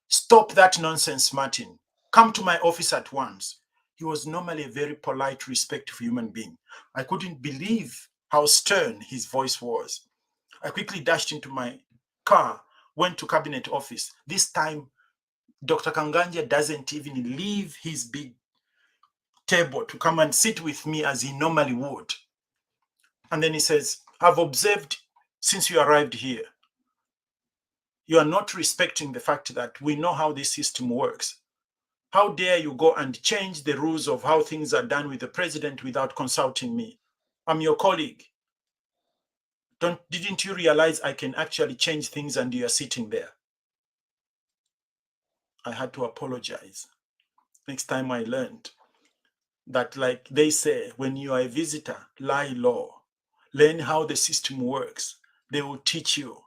Stop that nonsense, Martin. Come to my office at once. He was normally a very polite, respectful human being. I couldn't believe how stern his voice was. I quickly dashed into my car, went to cabinet office. This time, Dr. Kanganja doesn't even leave his big table to come and sit with me as he normally would. And then he says, I've observed since you arrived here, you are not respecting the fact that we know how this system works. How dare you go and change the rules of how things are done with the president without consulting me? I'm your colleague. Didn't you realize I can actually change things and you are sitting there? I had to apologize. Next time I learned that, like they say, when you are a visitor, lie low. Learn how the system works. They will teach you.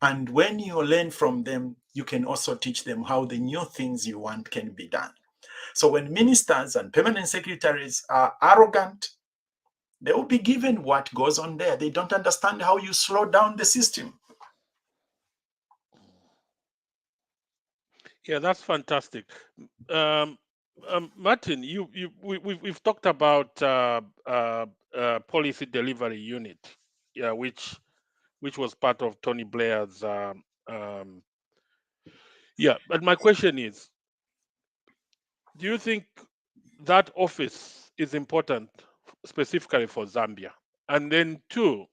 And when you learn from them, you can also teach them how the new things you want can be done. So when ministers and permanent secretaries are arrogant, they will be given what goes on there. They don't understand how you slow down the system.
Yeah, that's fantastic. Martin, we've talked about policy delivery unit, yeah, which was part of Tony Blair's. Yeah, but my question is, do you think that office is important specifically for Zambia? And then two,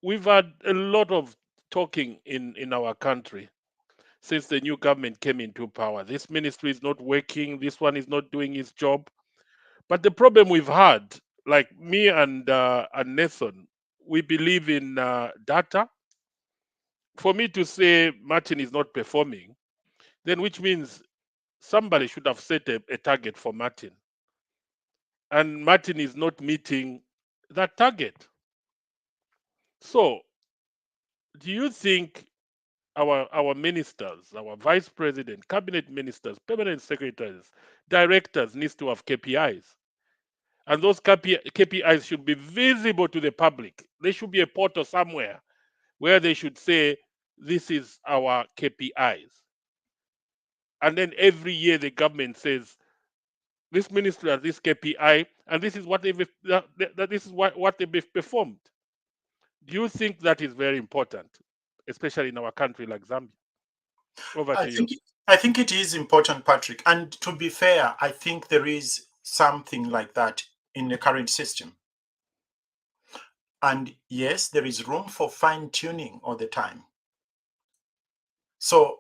we've had a lot of talking in our country since the new government came into power. This ministry is not working. This one is not doing its job. But the problem we've had, like me and Nathan, we believe in data. For me to say Martin is not performing, then which means somebody should have set a target for Martin. And Martin is not meeting that target. So, do you think our ministers, our vice president, cabinet ministers, permanent secretaries, directors needs to have KPIs? And those KPIs should be visible to the public. There should be a portal somewhere where they should say, this is our KPIs. And then every year the government says, this ministry has this KPI, and this is what they've performed. Do you think that is very important, especially in our country like Zambia? Over to you.
I think it is important, Patrick. And to be fair, I think there is something like that in the current system. And yes, there is room for fine tuning all the time. So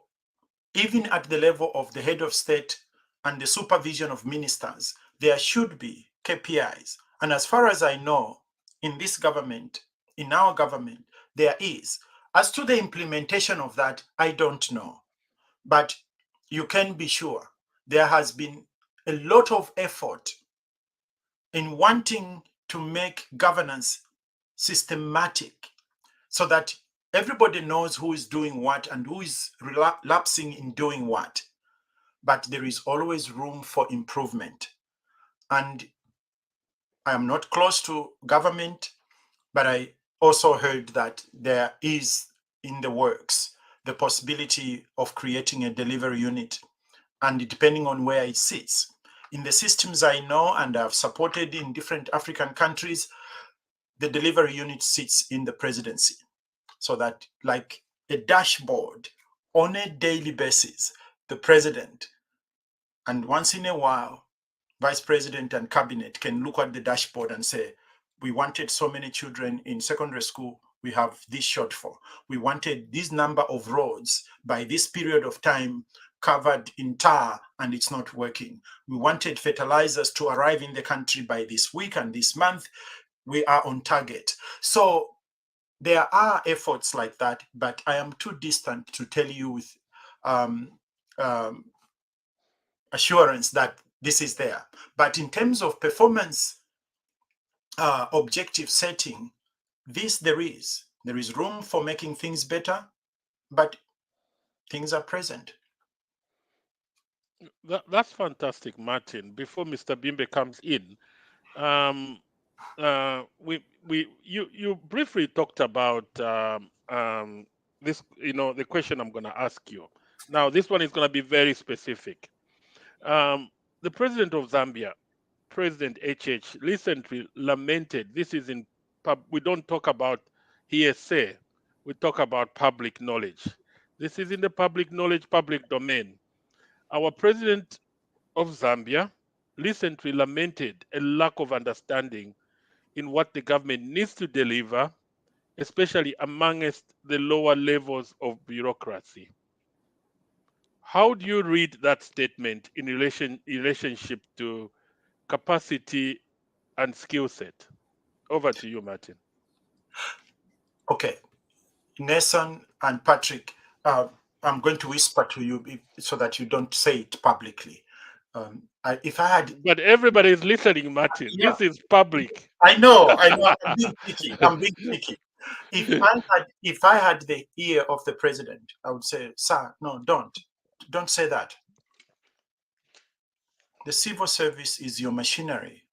even at the level of the head of state and the supervision of ministers, there should be KPIs. And as far as I know, in this government, in our government, there is. As to the implementation of that, I don't know. But you can be sure there has been a lot of effort in wanting to make governance systematic so that everybody knows who is doing what and who is relapsing in doing what. But there is always room for improvement. And I am not close to government, but I also heard that there is in the works the possibility of creating a delivery unit, and depending on where it sits. In the systems I know and I've supported in different African countries, the delivery unit sits in the presidency, so that like a dashboard on a daily basis, the president and once in a while, vice president and cabinet can look at the dashboard and say, we wanted so many children in secondary school, we have this shortfall. We wanted this number of roads by this period of time covered in tar and it's not working. We wanted fertilizers to arrive in the country by this week and this month. We are on target. So there are efforts like that, but I am too distant to tell you with assurance that this is there. But in terms of performance objective setting, there is room for making things better, but things are present.
That's fantastic, Martin. Before Mr. Bimbe comes in, you briefly talked about this, the question I'm going to ask you. Now, this one is going to be very specific. The president of Zambia, President HH, recently lamented, this is in we don't talk about hearsay, we talk about public knowledge. This is in the public knowledge, public domain. Our president of Zambia recently lamented a lack of understanding in what the government needs to deliver, especially amongst the lower levels of bureaucracy. How do you read that statement in relationship to capacity and skill set? Over to you, Martin.
Okay, Nason and Patrick, I'm going to whisper to you so that you don't say it publicly. If I had,
but everybody is listening, Martin.
Yeah.
This is public.
I know. I'm being picky. If I had the ear of the president, I would say, sir, no, don't say that. The civil service is your machinery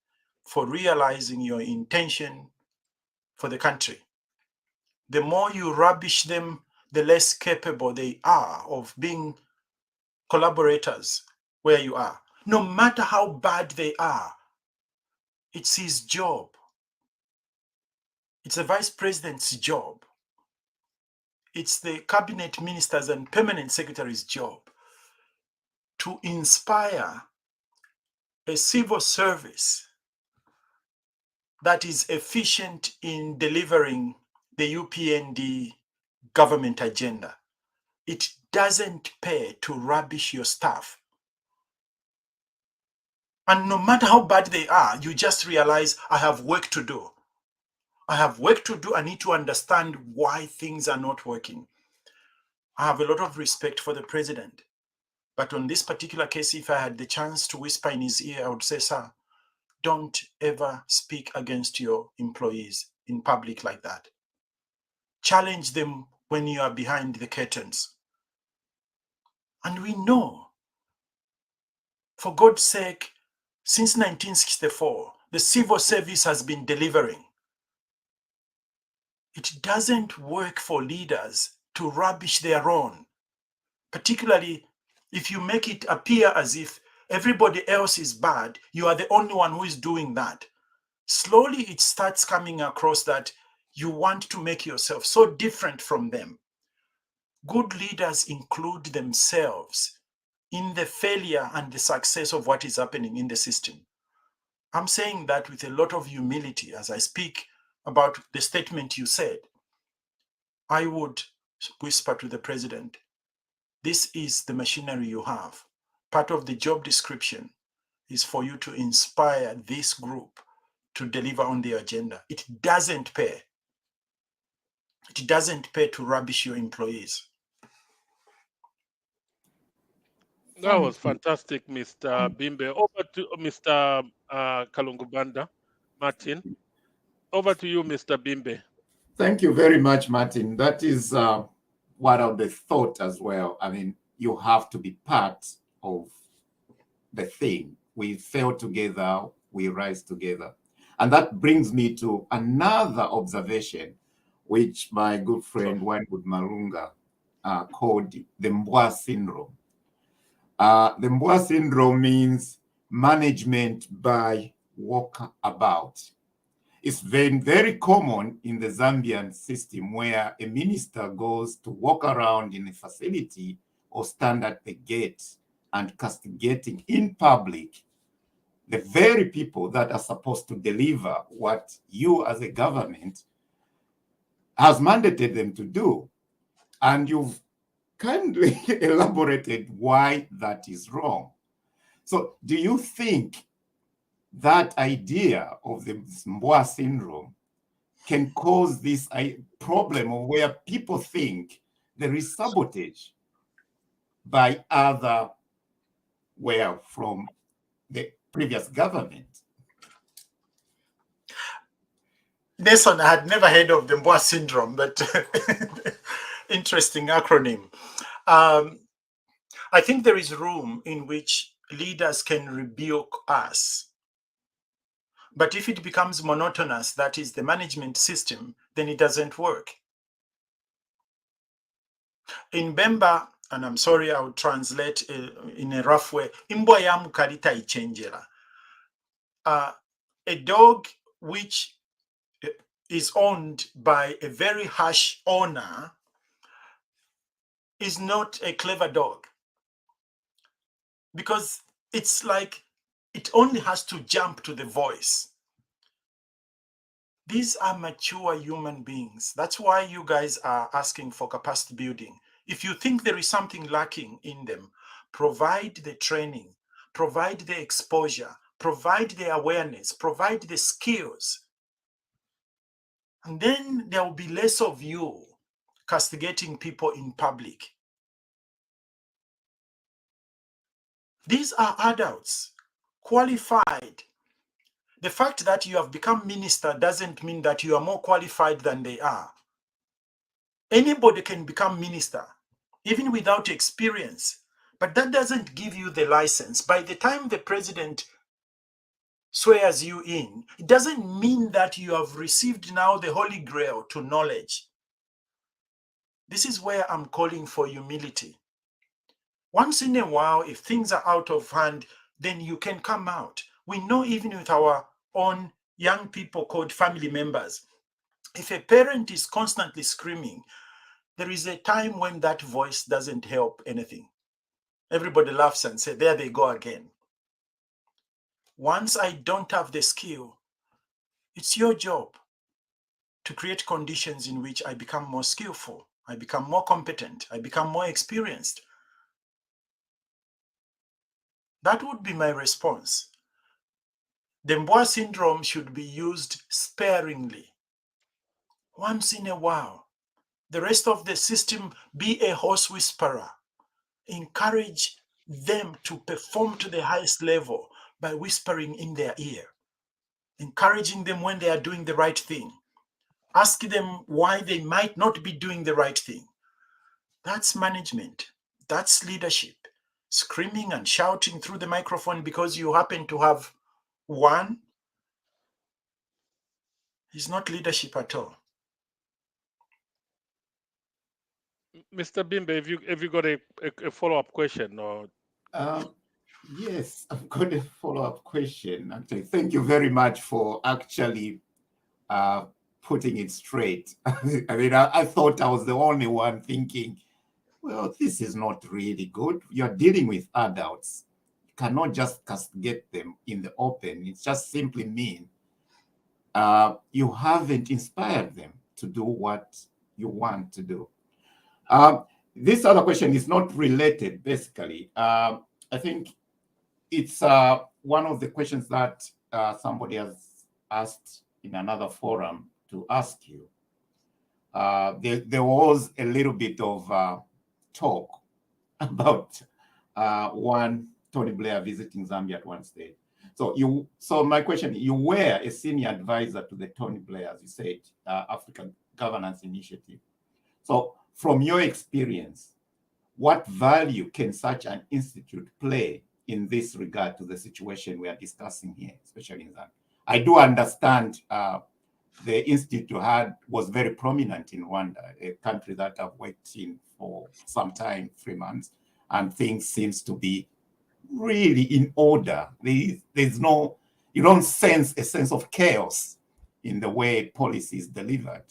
for realizing your intention for the country. The more you rubbish them, the less capable they are of being collaborators where you are. No matter how bad they are, it's his job. It's the vice president's job. It's the cabinet ministers and permanent secretaries' job to inspire a civil service that is efficient in delivering the UPND government agenda. It doesn't pay to rubbish your staff. And no matter how bad they are, you just realize, I have work to do. I have work to do. I need to understand why things are not working. I have a lot of respect for the president. But on this particular case, if I had the chance to whisper in his ear, I would say, sir, don't ever speak against your employees in public like that. Challenge them when you are behind the curtains. And we know, for God's sake, since 1964, the civil service has been delivering. It doesn't work for leaders to rubbish their own, particularly if you make it appear as if everybody else is bad, you are the only one who is doing that. Slowly it starts coming across that you want to make yourself so different from them. Good leaders include themselves in the failure and the success of what is happening in the system. I'm saying that with a lot of humility as I speak about the statement you said. I would whisper to the president, this is the machinery you have. Part of the job description is for you to inspire this group to deliver on the agenda. It doesn't pay. It doesn't pay to rubbish your employees.
That was fantastic, Mr. Bimbe. Over to Mr. Kalungu-Banda. Martin, over to you, Mr. Bimbe.
Thank you very much, Martin. That is one of the thought as well. I mean, you have to be part of the thing. We fail together, we rise together. And that brings me to another observation, which my good friend Wynwood Malunga called the Mbwa syndrome. The Mbwa syndrome means management by walkabout. It's very common in the Zambian system where a minister goes to walk around in a facility or stand at the gate and castigating in public the very people that are supposed to deliver what you as a government has mandated them to do. And you've kindly elaborated why that is wrong. So do you think that idea of the Mbwa syndrome can cause this problem of where people think there is sabotage by other, from the previous government?
Nason, I had never heard of the Mbwa syndrome, but interesting acronym. I think there is room in which leaders can rebuke us. But if it becomes monotonous, that is the management system, then it doesn't work. In Bemba, and I'm sorry, I will translate in a rough way, imbwa ya mukalita ichenjera. A dog which is owned by a very harsh owner is not a clever dog, because it's like it only has to jump to the voice. These are mature human beings. That's why you guys are asking for capacity building. If you think there is something lacking in them, provide the training, provide the exposure, provide the awareness, provide the skills. And then there will be less of you castigating people in public. These are adults, qualified. The fact that you have become minister doesn't mean that you are more qualified than they are. Anybody can become minister, even without experience, but that doesn't give you the license. By the time the president swears you in, it doesn't mean that you have received now the Holy Grail to knowledge. This is where I'm calling for humility. Once in a while, if things are out of hand, then you can come out. We know even with our own young people called family members, if a parent is constantly screaming, there is a time when that voice doesn't help anything. Everybody laughs and says, there they go again. Once I don't have the skill, it's your job to create conditions in which I become more skillful, I become more competent, I become more experienced. That would be my response. The Mbwa syndrome should be used sparingly. Once in a while, the rest of the system, be a horse whisperer. Encourage them to perform to the highest level by whispering in their ear, encouraging them when they are doing the right thing. Ask them why they might not be doing the right thing. That's management. That's leadership. Screaming and shouting through the microphone because you happen to have one is not leadership at all.
Mr. Bimbe, have you got a follow-up question? Or
Yes, I've got a follow-up question. Actually, thank you very much for actually putting it straight. I mean, I thought I was the only one thinking, well, this is not really good. You're dealing with adults. You cannot just castigate them in the open. It just simply means you haven't inspired them to do what you want to do. This other question is not related, basically. I think it's one of the questions that somebody has asked in another forum to ask you. There was a little bit of talk about one Tony Blair visiting Zambia at one stage. So my question, you were a senior advisor to the Tony Blair, as you said, African Governance Initiative. So from your experience, what value can such an institute play in this regard to the situation we are discussing here, especially in Zambia? I do understand the institute was very prominent in Rwanda, a country that I've worked in for some time, 3 months, and things seems to be really in order. There's no, you don't sense a sense of chaos in the way policy is delivered.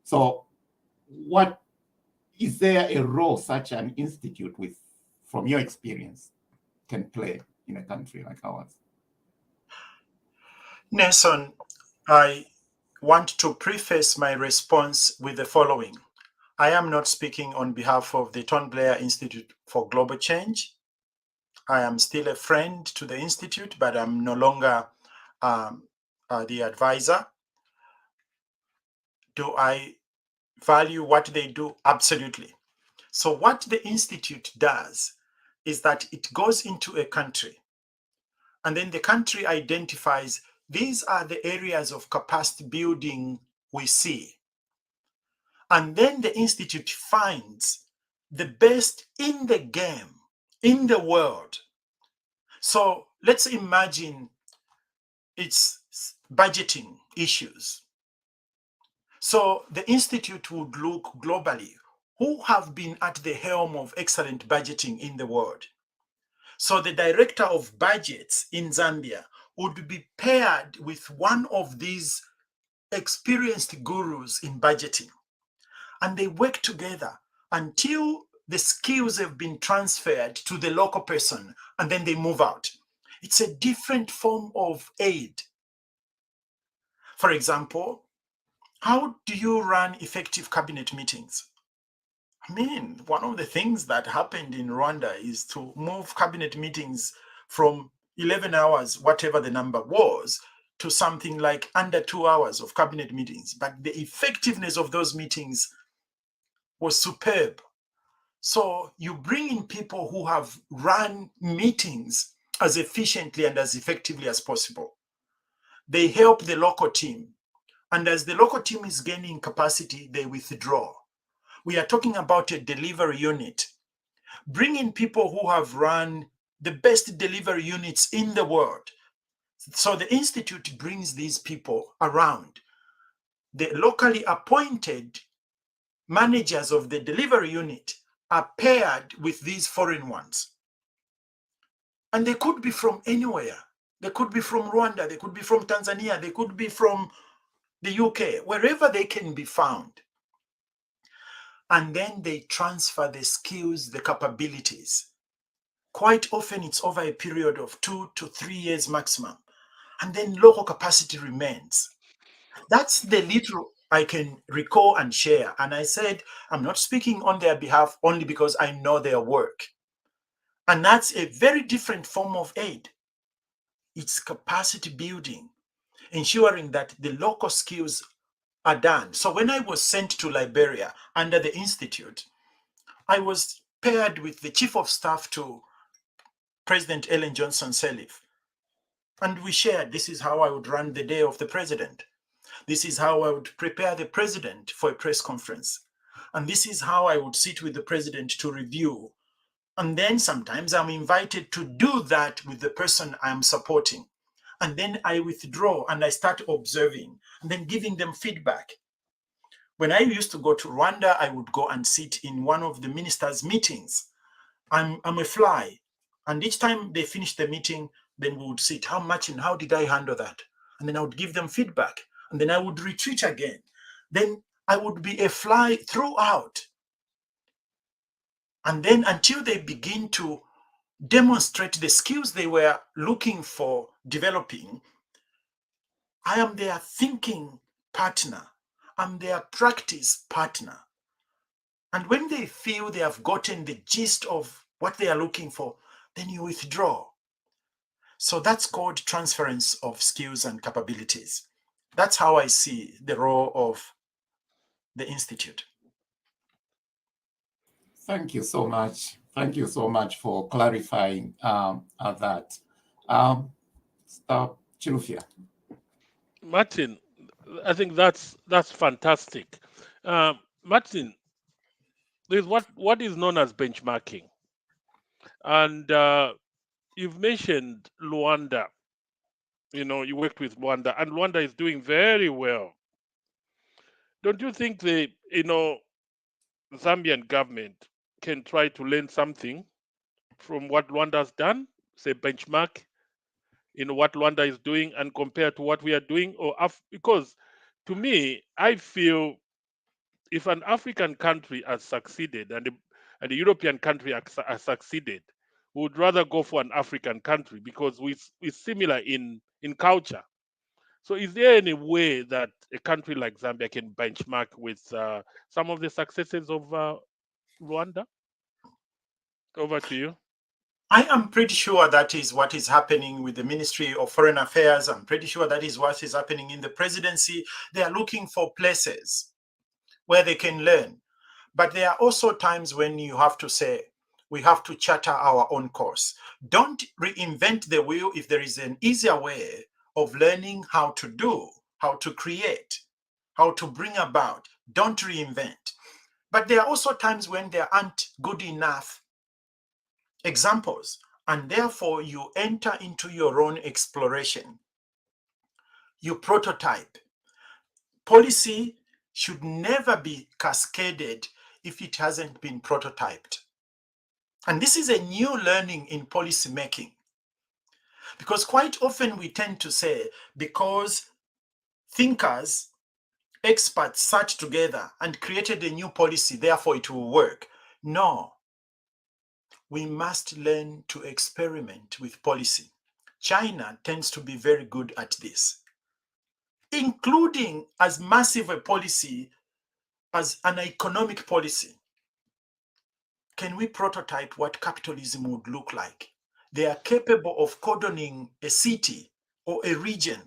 So what is there a role such an institute with, from your experience, can play in a country like ours?
Nason, I want to preface my response with the following. I am not speaking on behalf of the Tony Blair Institute for Global Change. I am still a friend to the institute, but I'm no longer the advisor. Do I value what they do? Absolutely. So what the institute does is that it goes into a country, and then the country identifies these are the areas of capacity building we see. And then the institute finds the best in the game, in the world. So let's imagine it's budgeting issues. So the institute would look globally. who have been at the helm of excellent budgeting in the world. So the director of budgets in Zambia would be paired with one of these experienced gurus in budgeting. And they work together until the skills have been transferred to the local person, and then they move out. It's a different form of aid. For example, how do you run effective cabinet meetings? I mean, one of the things that happened in Rwanda is to move cabinet meetings from 11 hours, whatever the number was, to something like under 2 hours of cabinet meetings. But the effectiveness of those meetings was superb. So you bring in people who have run meetings as efficiently and as effectively as possible. They help the local team. And as the local team is gaining capacity, they withdraw. We are talking about a delivery unit. Bring in people who have run the best delivery units in the world. So the Institute brings these people around. The locally appointed managers of the delivery unit are paired with these foreign ones. And they could be from anywhere. They could be from Rwanda, they could be from Tanzania, they could be from the UK, wherever they can be found. And then they transfer the skills, the capabilities. Quite often it's over a period of 2 to 3 years maximum. And then local capacity remains. That's the little I can recall and share. And I said, I'm not speaking on their behalf only because I know their work. And that's a very different form of aid. It's capacity building, ensuring that the local skills are done. So when I was sent to Liberia under the Institute, I was paired with the Chief of Staff to President Ellen Johnson Sirleaf. And we shared, this is how I would run the day of the president. This is how I would prepare the president for a press conference. And this is how I would sit with the president to review. And then sometimes I'm invited to do that with the person I'm supporting. And then I withdraw and I start observing and then giving them feedback. When I used to go to Rwanda, I would go and sit in one of the ministers' meetings. I'm a fly. And each time they finished the meeting, then we would sit, how much and how did I handle that? And then I would give them feedback. And then I would retreat again. Then I would be a fly throughout. And then until they begin to demonstrate the skills they were looking for developing, I am their thinking partner. I'm their practice partner. And when they feel they have gotten the gist of what they are looking for, then you withdraw. So that's called transference of skills and capabilities. That's how I see the role of the Institute.
Thank you so much. Thank you so much for clarifying that. Stop, Chilufya.
Martin, I think that's fantastic. Martin, there's what is known as benchmarking, and you've mentioned Luanda. You know, you worked with Luanda, and Luanda is doing very well. Don't you think the Zambian government can try to learn something from what Luanda has done, say benchmark, what Luanda is doing and compare to what we are doing, because to me, I feel if an African country has succeeded and a European country has succeeded, we would rather go for an African country because we're similar in culture. So is there any way that a country like Zambia can benchmark with some of the successes of Rwanda? Over to you.
I am pretty sure that is what is happening with the Ministry of Foreign Affairs. I'm pretty sure that is what is happening in the presidency. They are looking for places where they can learn. But there are also times when you have to say, we have to charter our own course. Don't reinvent the wheel if there is an easier way of learning how to do, how to create, how to bring about. Don't reinvent. But there are also times when there aren't good enough examples, and therefore you enter into your own exploration. You prototype. Policy should never be cascaded if it hasn't been prototyped. And this is a new learning in policy making. Because quite often we tend to say, because thinkers, experts sat together and created a new policy, therefore it will work. No. We must learn to experiment with policy. China tends to be very good at this, including as massive a policy as an economic policy. Can we prototype what capitalism would look like? They are capable of cordoning a city or a region.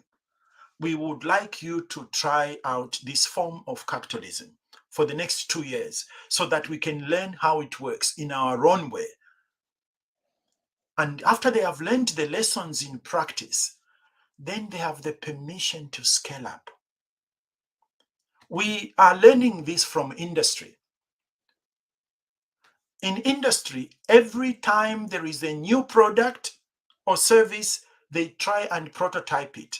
We would like you to try out this form of capitalism for the next 2 years so that we can learn how it works in our own way. And after they have learned the lessons in practice, then they have the permission to scale up. We are learning this from industry. In industry, every time there is a new product or service, they try and prototype it.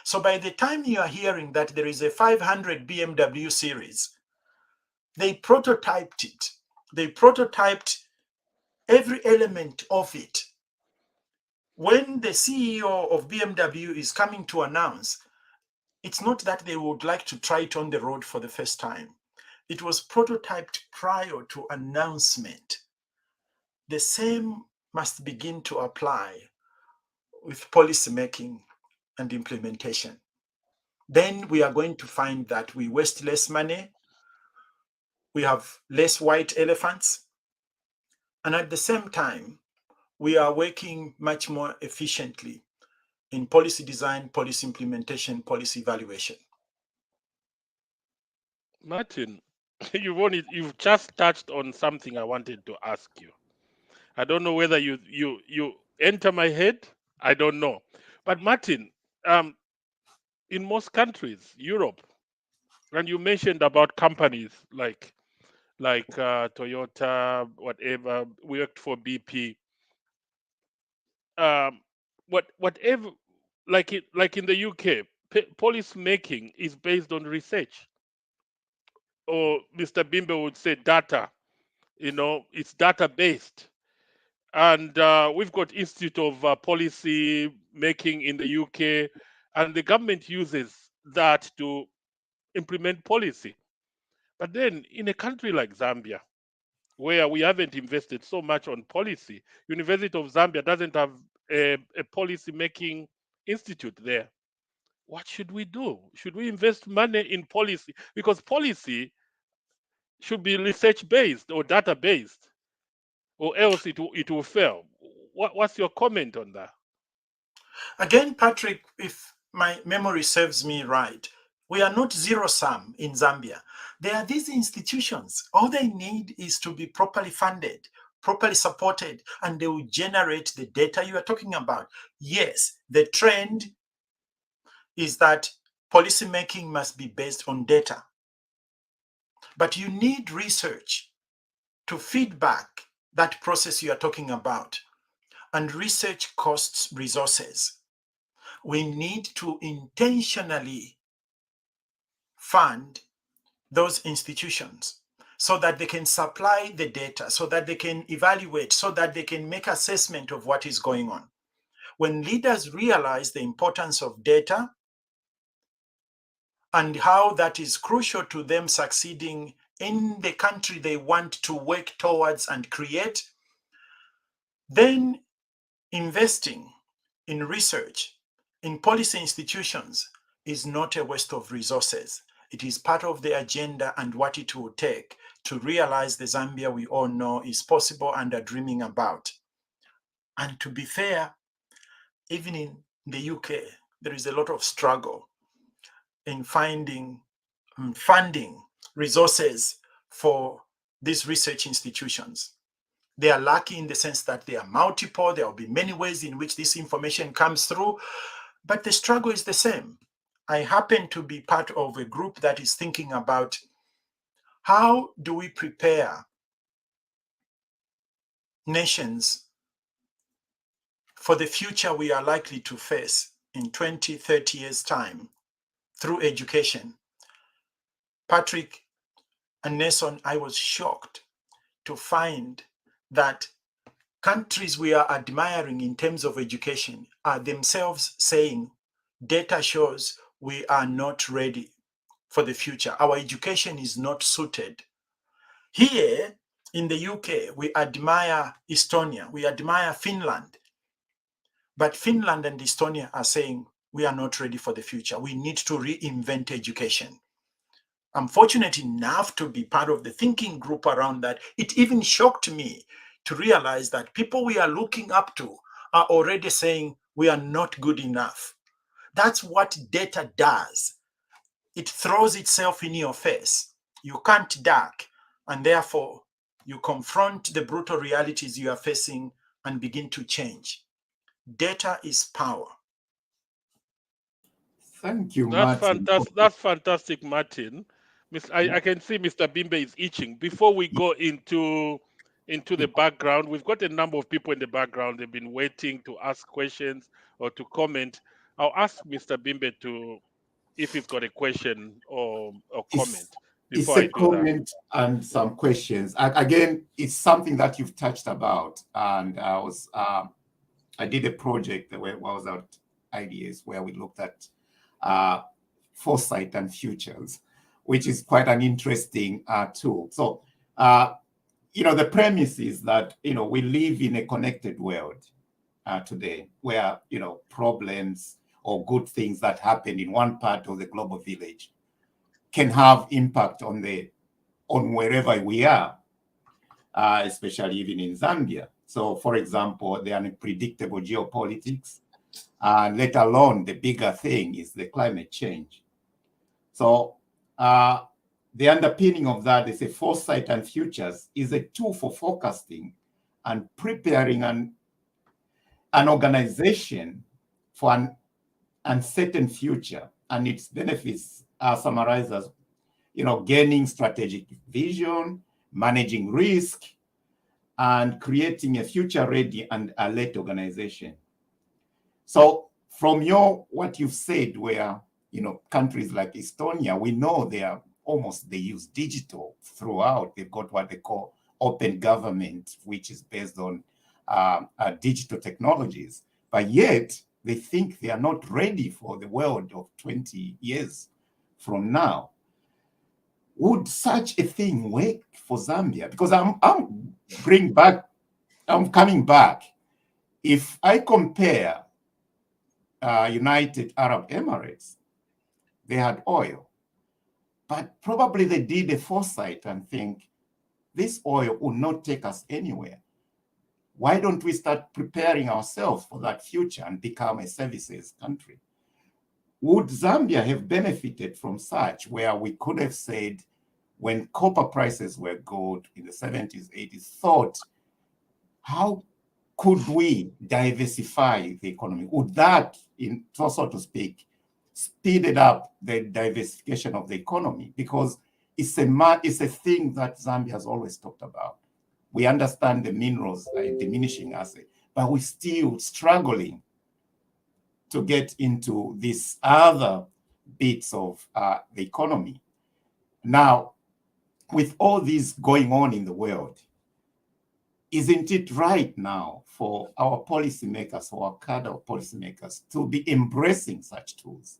So by the time you are hearing that there is a 500 BMW series, they prototyped it. They prototyped every element of it. When the CEO of BMW is coming to announce, it's not that they would like to try it on the road for the first time. It was prototyped prior to announcement. The same must begin to apply with policy making and implementation. Then we are going to find that we waste less money, we have less white elephants, and at the same time, we are working much more efficiently in policy design, policy implementation, policy evaluation.
Martin, you've just touched on something I wanted to ask you. I don't know whether you enter my head. I don't know. But Martin, in most countries, Europe, and you mentioned about companies like Toyota, whatever, we worked for BP. Whatever, like in the UK, policy making is based on research. Or Mr. Bimbe would say data. It's data based. And we've got Institute of Policy Making in the UK, and the government uses that to implement policy. But then in a country like Zambia, where we haven't invested so much on policy, University of Zambia doesn't have a policy making institute there. What should we do? Should we invest money in policy? Because policy should be research based or data based, or else it will fail. What's your comment on that?
Again, Patrick, if my memory serves me right, we are not zero sum in Zambia. There are these institutions. All they need is to be properly funded, properly supported, and they will generate the data you are talking about. Yes, the trend is that policy making must be based on data. But you need research to feed back that process you are talking about. And research costs resources. We need to intentionally fund those institutions so that they can supply the data, so that they can evaluate, so that they can make assessment of what is going on. When leaders realize the importance of data and how that is crucial to them succeeding in the country they want to work towards and create, then investing in research, in policy institutions is not a waste of resources. It is part of the agenda and what it will take to realize the Zambia we all know is possible and are dreaming about. And to be fair, even in the UK, there is a lot of struggle in finding funding resources for these research institutions. They are lucky in the sense that they are multiple. There will be many ways in which this information comes through, but the struggle is the same. I happen to be part of a group that is thinking about how do we prepare nations for the future we are likely to face in 20, 30 years' time through education. Patrick, And Nason, I was shocked to find that countries we are admiring in terms of education are themselves saying data shows we are not ready for the future. Our education is not suited. Here in the UK, we admire Estonia, we admire Finland. But Finland and Estonia are saying we are not ready for the future. We need to reinvent education. I'm fortunate enough to be part of the thinking group around that. It even shocked me to realize that people we are looking up to are already saying we are not good enough. That's what data does. It throws itself in your face. You can't duck, and therefore you confront the brutal realities you are facing and begin to change. Data is power.
Thank you,
That's
Martin.
fantastic. That's fantastic, Martin. I can see Mr. Bimbe is itching. Before we go into the background, we've got a number of people in the background. They've been waiting to ask questions or to comment. I'll ask Mr. Bimbe to if he's got a question or comment before I
It's a
do that.
comment and some questions. Again, it's something that you've touched about, and I did a project where I was at ideas where we looked at foresight and futures, which is quite an interesting tool. So, the premise is that, we live in a connected world today where, problems or good things that happen in one part of the global village can have impact on wherever we are, especially even in Zambia. So, for example, the unpredictable geopolitics, let alone the bigger thing is the climate change. So the underpinning of that is a foresight and futures is a tool for forecasting and preparing an organization for an uncertain future, and its benefits are summarized as, gaining strategic vision, managing risk, and creating a future-ready and alert organization. So from what you've said, where, countries like Estonia, we know they use digital throughout. They've got what they call open government, which is based on digital technologies, but yet they think they are not ready for the world of 20 years from now. Would such a thing work for Zambia? Because I'm coming back. If I compare United Arab Emirates, they had oil, but probably they did a foresight and think this oil will not take us anywhere. Why don't we start preparing ourselves for that future and become a services country? Would Zambia have benefited from such, where we could have said, when copper prices were good in the 70s, 80s, thought, how could we diversify the economy? Would that, so to speak, speeded up the diversification of the economy? Because it's a thing that Zambia has always talked about. We understand the minerals are a diminishing asset, but we're still struggling to get into these other bits of the economy. Now, with all this going on in the world, isn't it right now for our policymakers, for our cadre of policymakers, to be embracing such tools?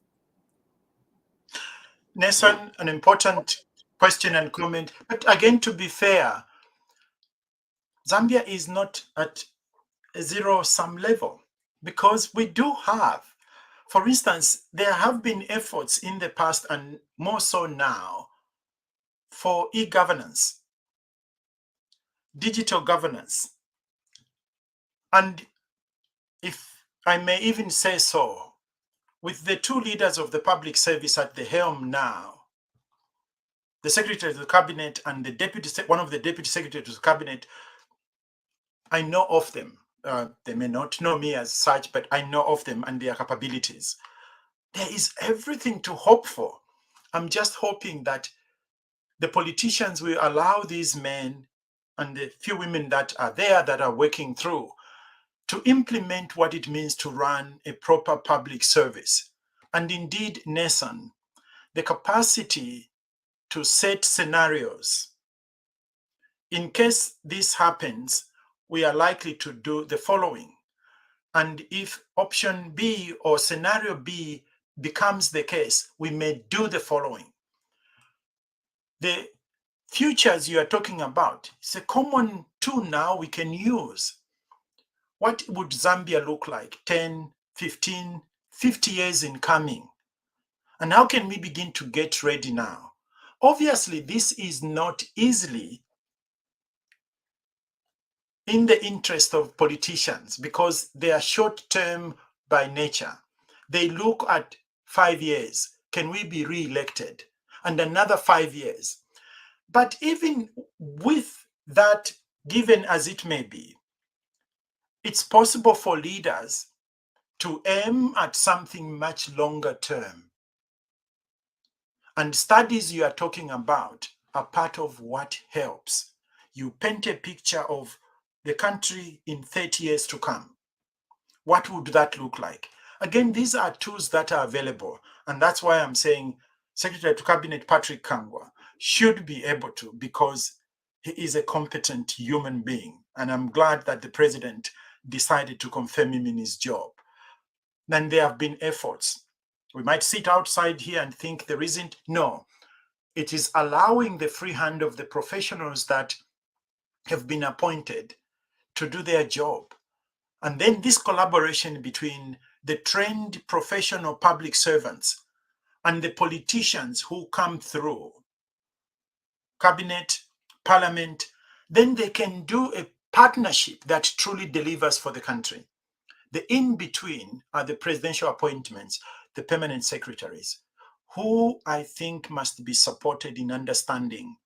Nason, an important question and comment. But again, to be fair, Zambia is not at a zero-sum level, because we do have, for instance, there have been efforts in the past and more so now for e-governance, digital governance. And if I may even say so, with the two leaders of the public service at the helm now, the Secretary of the Cabinet and one of the Deputy Secretaries of the Cabinet, I know of them. They may not know me as such, but I know of them and their capabilities. There is everything to hope for. I'm just hoping that the politicians will allow these men and the few women that are there that are working through to implement what it means to run a proper public service. And indeed, Nason, the capacity to set scenarios. In case this happens, we are likely to do the following. And if option B or scenario B becomes the case, we may do the following. The futures you are talking about, it's a common tool now we can use. What would Zambia look like 10, 15, 50 years in coming? And how can we begin to get ready now? Obviously, this is not easily in the interest of politicians because they are short-term by nature. They look at 5 years. Can we be re-elected? And another 5 years. But even with that, given as it may be, it's possible for leaders to aim at something much longer term. And studies you are talking about are part of what helps. You paint a picture of the country in 30 years to come. What would that look like? Again, these are tools that are available. And that's why I'm saying Secretary to Cabinet Patrick Kangwa should be able to, because he is a competent human being. And I'm glad that the president decided to confirm him in his job. Then there have been efforts. We might sit outside here and think there isn't. No, it is allowing the free hand of the professionals that have been appointed to do their job. And then this collaboration between the trained professional public servants and the politicians who come through cabinet, parliament, then they can do a partnership that truly delivers for the country. The in-between are the presidential appointments, the permanent secretaries, who I think must be supported in understanding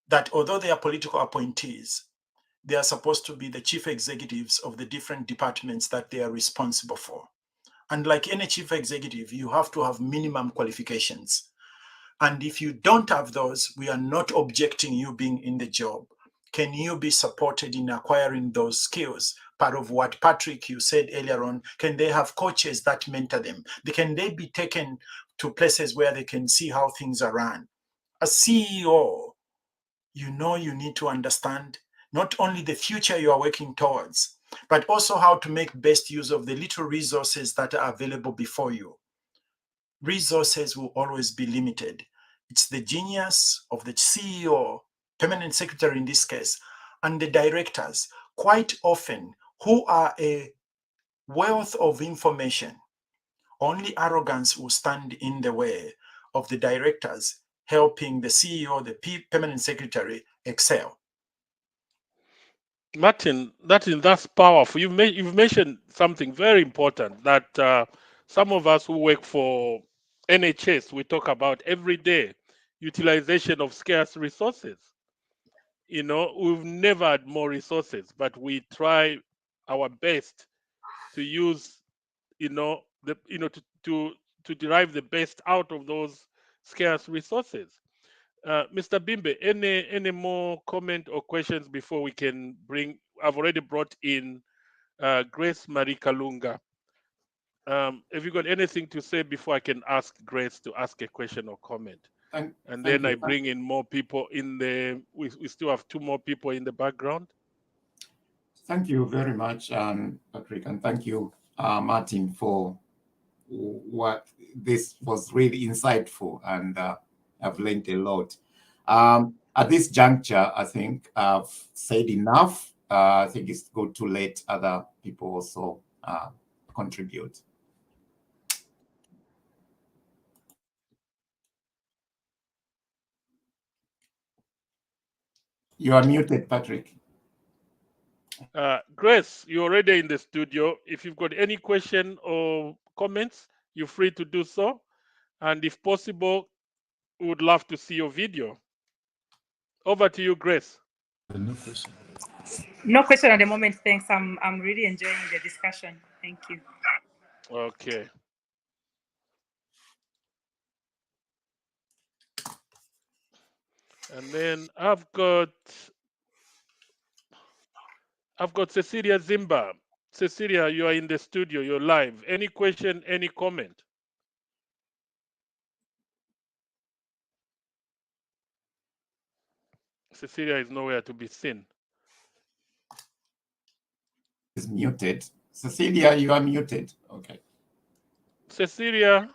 that although they are political appointees, they are supposed to be the chief executives of the different departments that they are responsible for. And like any chief executive, you have to have minimum qualifications. And if you don't have those, we are not objecting you being in the job. Can you be supported in acquiring those skills? Part of what, Patrick, you said earlier on, can they have coaches that mentor them? Can they be taken to places where they can see how things are run? As CEO, you know you need to understand not only the future you are working towards, but also how to make best use of the little resources that are available before you. Resources will always be limited. It's the genius of the CEO, permanent secretary in this case, and the directors, quite often, who are a wealth of information. Only arrogance will stand in the way of the directors helping the CEO, the permanent secretary, excel.
Martin, that's powerful. You've mentioned something very important that some of us who work for NHS, we talk about every day, utilization of scarce resources. You know, we've never had more resources, but we try our best to use, to derive the best out of those scarce resources. Mr. Bimbe, any more comment or questions before we can bring? I've already brought in Grace Marie Kalunga. Have you got anything to say before I can ask Grace to ask a question or comment? Then I bring in more people in the. We still have 2 more people in the background.
Thank you very much, Patrick, and thank you, Martin, for what this was really insightful, and I've learned a lot. At this juncture, I think I've said enough. I think it's good to let other people also contribute. You are muted, Patrick.
Grace, you're already in the studio. If you've got any question or comments, you're free to do so. And if possible, we would love to see your video. Over to you, Grace.
No question.
No question at the moment, thanks. I'm really enjoying the discussion. Thank you.
Okay. And then I've got Cecilia Zimba. Cecilia, you are in the studio. You're live. Any question, any comment? Cecilia is nowhere to be seen.
Is muted. Cecilia, you are muted. Okay.
Cecilia,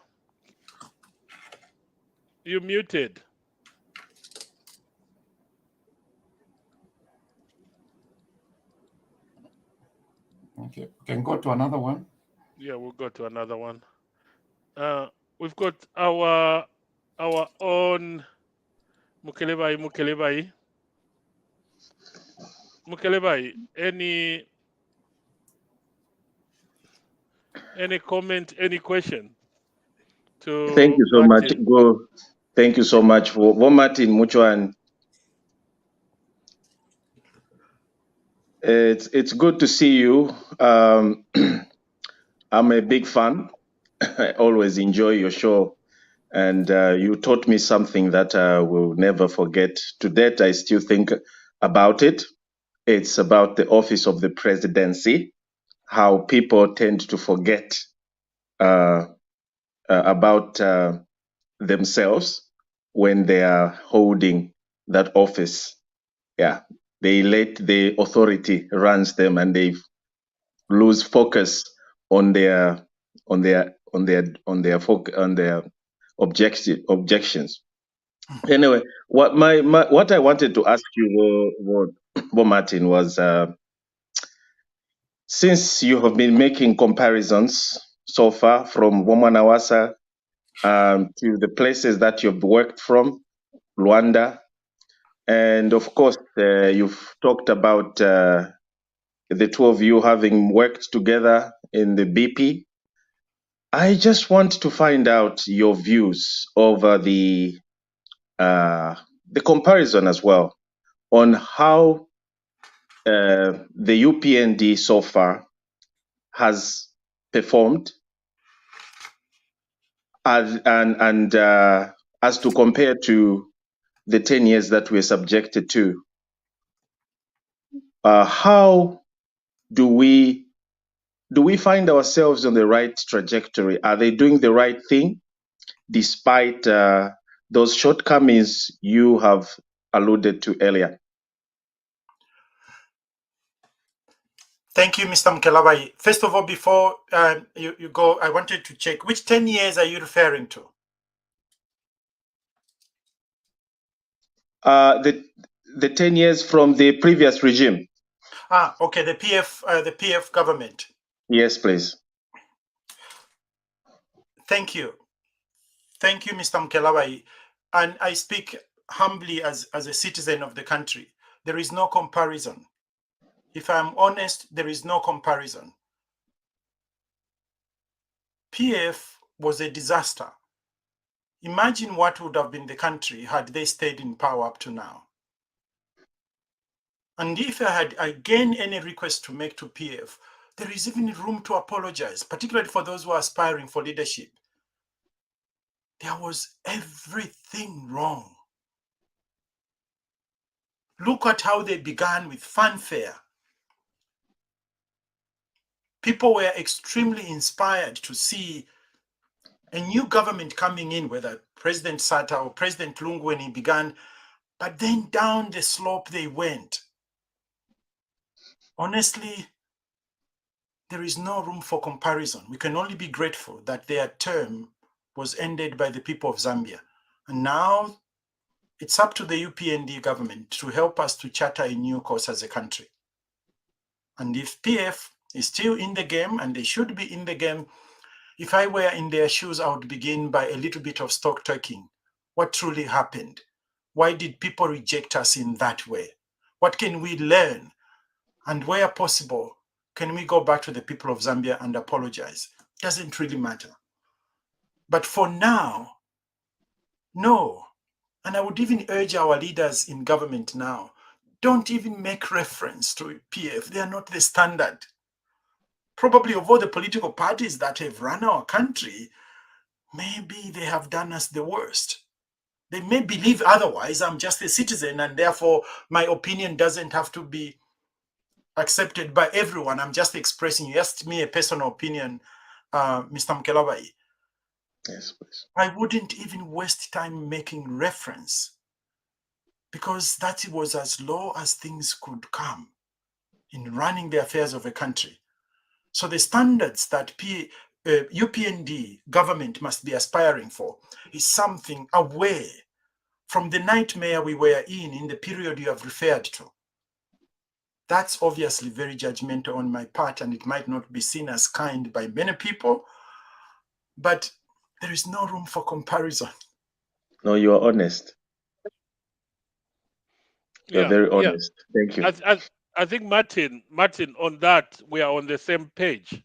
you muted.
Okay, we can go to another one.
Yeah, we'll go to another one. We've got our own Mukelebai. Mukelebai, any comment, any question to
Thank you so
Martin?
much. Thank you so much for Martin Muchwan. It's good to see you. I'm a big fan. I always enjoy your show, and you taught me something that I will never forget. To date, I still think about it. It's about the office of the presidency, how people tend to forget about themselves when they are holding that office. Yeah, they let the authority runs them, and they lose focus on their objections. Anyway, what I wanted to ask you, Martin, was since you have been making comparisons so far from Mwanawasa to the places that you've worked from, Rwanda, and of course you've talked about the two of you having worked together in the BP. I just want to find out your views over the comparison as well on how the UPND so far has performed, and as to compare to the 10 years that we're subjected to. How do we find ourselves on the right trajectory? Are they doing the right thing despite those shortcomings you have alluded to earlier?
Thank you, Mr. Mkelabai. First of all, before you go, I wanted to check, which 10 years are you referring to?
The 10 years from the previous regime.
Ah, okay, the PF government.
Yes, please.
Thank you. Thank you, Mr. Mkelabai. And I speak humbly as a citizen of the country. There is no comparison. If I'm honest, there is no comparison. PF was a disaster. Imagine what would have been the country had they stayed in power up to now. And if I had again any request to make to PF, there is even room to apologize, particularly for those who are aspiring for leadership. There was everything wrong. Look at how they began with fanfare. People were extremely inspired to see a new government coming in, whether President Sata or President Lungu when he began, but then down the slope they went. Honestly, there is no room for comparison. We can only be grateful that their term was ended by the people of Zambia. And now it's up to the UPND government to help us to charter a new course as a country. And if PF is still in the game, and they should be in the game, if I were in their shoes, I would begin by a little bit of stock taking. What truly happened? Why did people reject us in that way? What can we learn? And where possible, can we go back to the people of Zambia and apologize? Doesn't really matter. But for now, no. And I would even urge our leaders in government now, don't even make reference to PF. They are not the standard. Probably of all the political parties that have run our country, maybe they have done us the worst. They may believe otherwise. I'm just a citizen, and therefore my opinion doesn't have to be accepted by everyone. I'm just expressing, you asked me a personal opinion, Mr. Mkelabai.
Yes, please.
I wouldn't even waste time making reference because that was as low as things could come in running the affairs of a country. So the standards that UPND government must be aspiring for is something away from the nightmare we were in the period you have referred to. That's obviously very judgmental on my part, and it might not be seen as kind by many people, but there is no room for comparison.
No, you are honest. You're very honest. Thank you.
I think Martin, on that we are on the same page,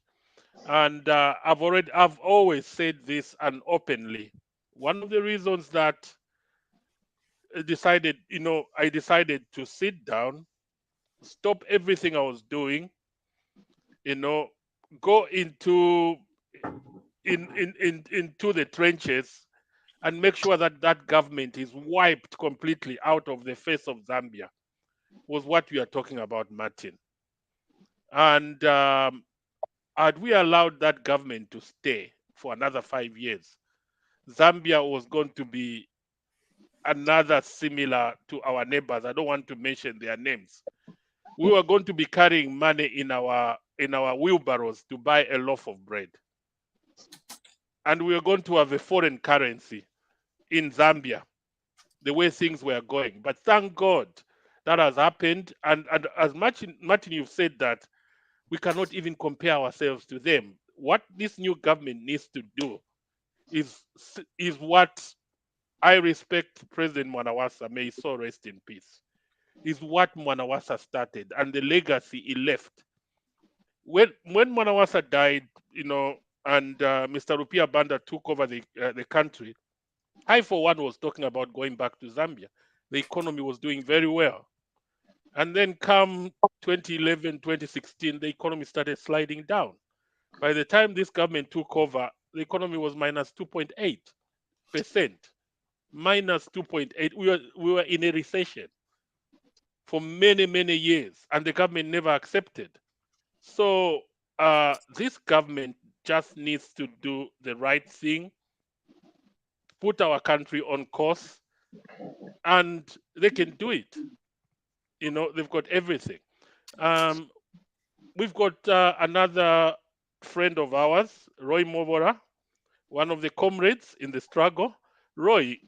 and I've always said this and openly. One of the reasons that I decided to sit down, stop everything I was doing, go into the trenches and make sure that that government is wiped completely out of the face of Zambia, was what we are talking about, Martin. And had we allowed that government to stay for another 5 years, Zambia was going to be another similar to our neighbors. I don't want to mention their names. We were going to be carrying money in our wheelbarrows to buy a loaf of bread. And we were going to have a foreign currency in Zambia, the way things were going. But thank God that has happened. And as Martin, you've said that we cannot even compare ourselves to them. What this new government needs to do is what I respect President Mwanawasa, may his soul rest in peace, is what Mwanawasa started and the legacy he left. When Mwanawasa died, and Mr. Rupia Banda took over the country, I, for one, was talking about going back to Zambia. The economy was doing very well. And then come 2011, 2016, the economy started sliding down. By the time this government took over, the economy was minus 2.8%. Minus 2.8. We were in a recession for many, many years, and the government never accepted. So this government just needs to do the right thing, put our country on course, and they can do it. They've got everything. We've got another friend of ours, Roy Mobora, one of the comrades in the struggle. Roy,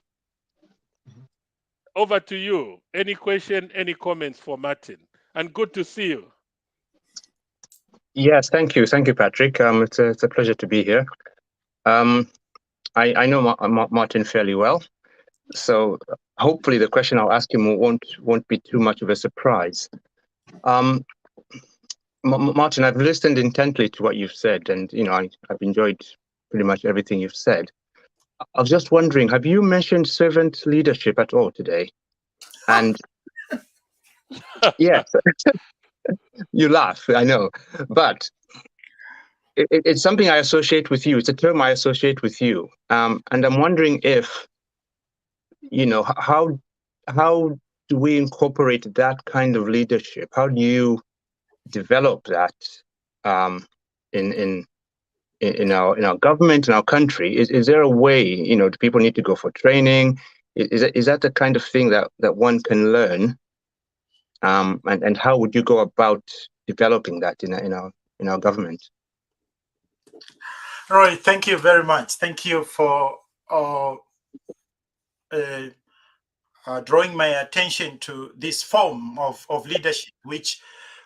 over to you. Any question, any comments for Martin? And good to see you.
Yes, thank you, Patrick. It's a pleasure to be here. I know Martin fairly well, so hopefully the question I'll ask him won't be too much of a surprise. Martin, I've listened intently to what you've said, and I've enjoyed pretty much everything you've said. I was just wondering, have you mentioned servant leadership at all today? And yes, you laugh, I know, but it's something I associate with you. It's a term I associate with you, and I'm wondering if, how do we incorporate that kind of leadership? How do you develop that in our government, in our country? Is there a way? Do people need to go for training? Is that the kind of thing that one can learn? And how would you go about developing that in our government?
Roy, thank you very much. Thank you for drawing my attention to this form of leadership, which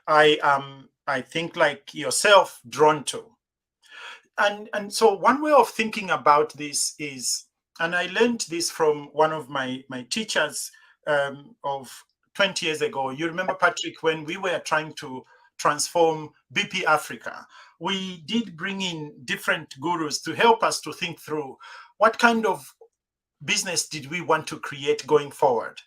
I am, I think, like yourself, drawn to. And so one way of thinking about this is, and I learned this from one of my teachers of 20 years ago. You remember, Patrick, when we were trying to transform BP Africa, we did bring in different gurus to help us to think through what kind of business did we want to create going forward.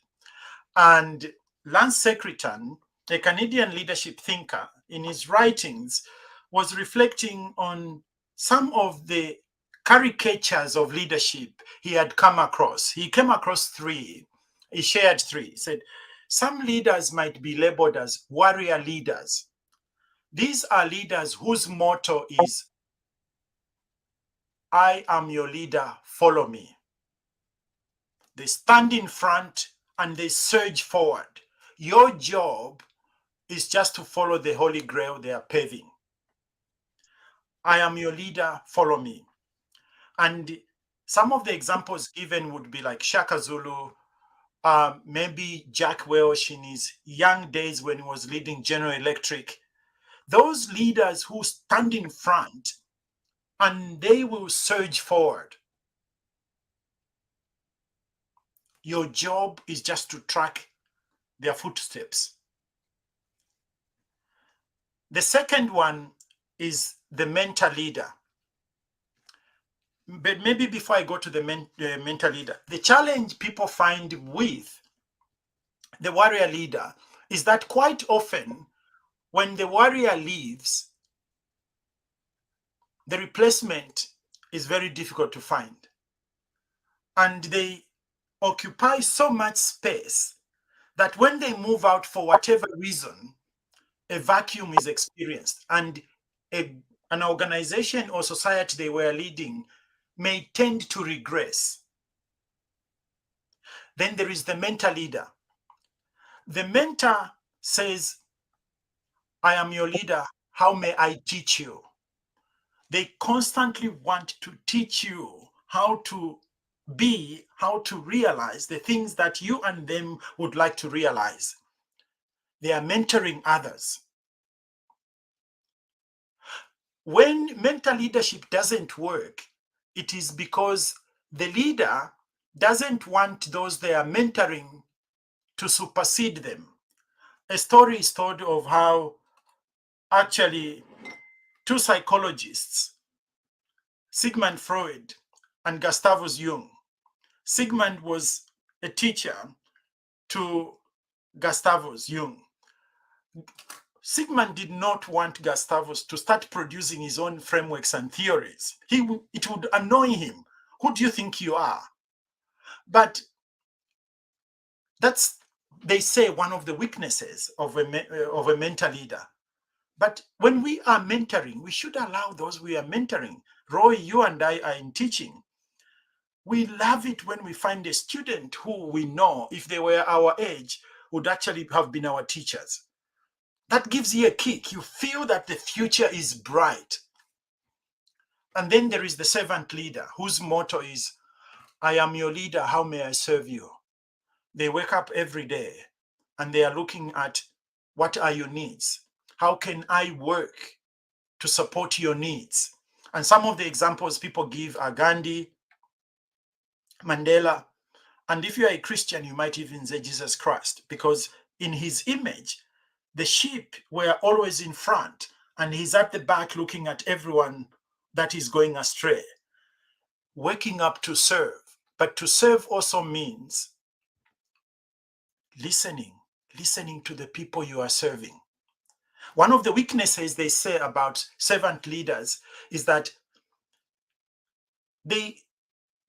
And Lance Secretan, a Canadian leadership thinker, in his writings was reflecting on some of the caricatures of leadership he had come across. He came across three. He shared three. He said, some leaders might be labeled as warrior leaders. These are leaders whose motto is, I am your leader, follow me. They stand in front and they surge forward. Your job is just to follow the holy grail they are paving. I am your leader, follow me. And some of the examples given would be like Shaka Zulu, maybe Jack Welch in his young days when he was leading General Electric. Those leaders who stand in front and they will surge forward. Your job is just to track their footsteps. The second one is the mentor leader. But maybe before I go to the mentor leader, the challenge people find with the warrior leader is that quite often when the warrior leaves, the replacement is very difficult to find. And they occupy so much space that when they move out for whatever reason, a vacuum is experienced, and an organization or society they were leading may tend to regress. Then there is the mentor leader. The mentor says, I am your leader, how may I teach you? They constantly want to teach you how to be, how to realize the things that you and them would like to realize. They are mentoring others. When mentor leadership doesn't work, it is because the leader doesn't want those they are mentoring to supersede them. A story is told of how actually two psychologists, Sigmund Freud and Gustavus Jung. Sigmund was a teacher to Gustavus Jung. Sigmund did not want Gustavus to start producing his own frameworks and theories. It would annoy him. Who do you think you are? But that's, they say, one of the weaknesses of a mentor leader. But when we are mentoring, we should allow those we are mentoring. Roy, you and I are in teaching. We love it when we find a student who we know, if they were our age, would actually have been our teachers. That gives you a kick. You feel that the future is bright. And then there is the servant leader, whose motto is, I am your leader, how may I serve you? They wake up every day and they are looking at, what are your needs? How can I work to support your needs? And some of the examples people give are Gandhi, Mandela, and if you are a Christian, you might even say Jesus Christ, because in his image, the sheep were always in front, and he's at the back looking at everyone that is going astray. Waking up to serve, but to serve also means listening to the people you are serving. One of the weaknesses they say about servant leaders is that they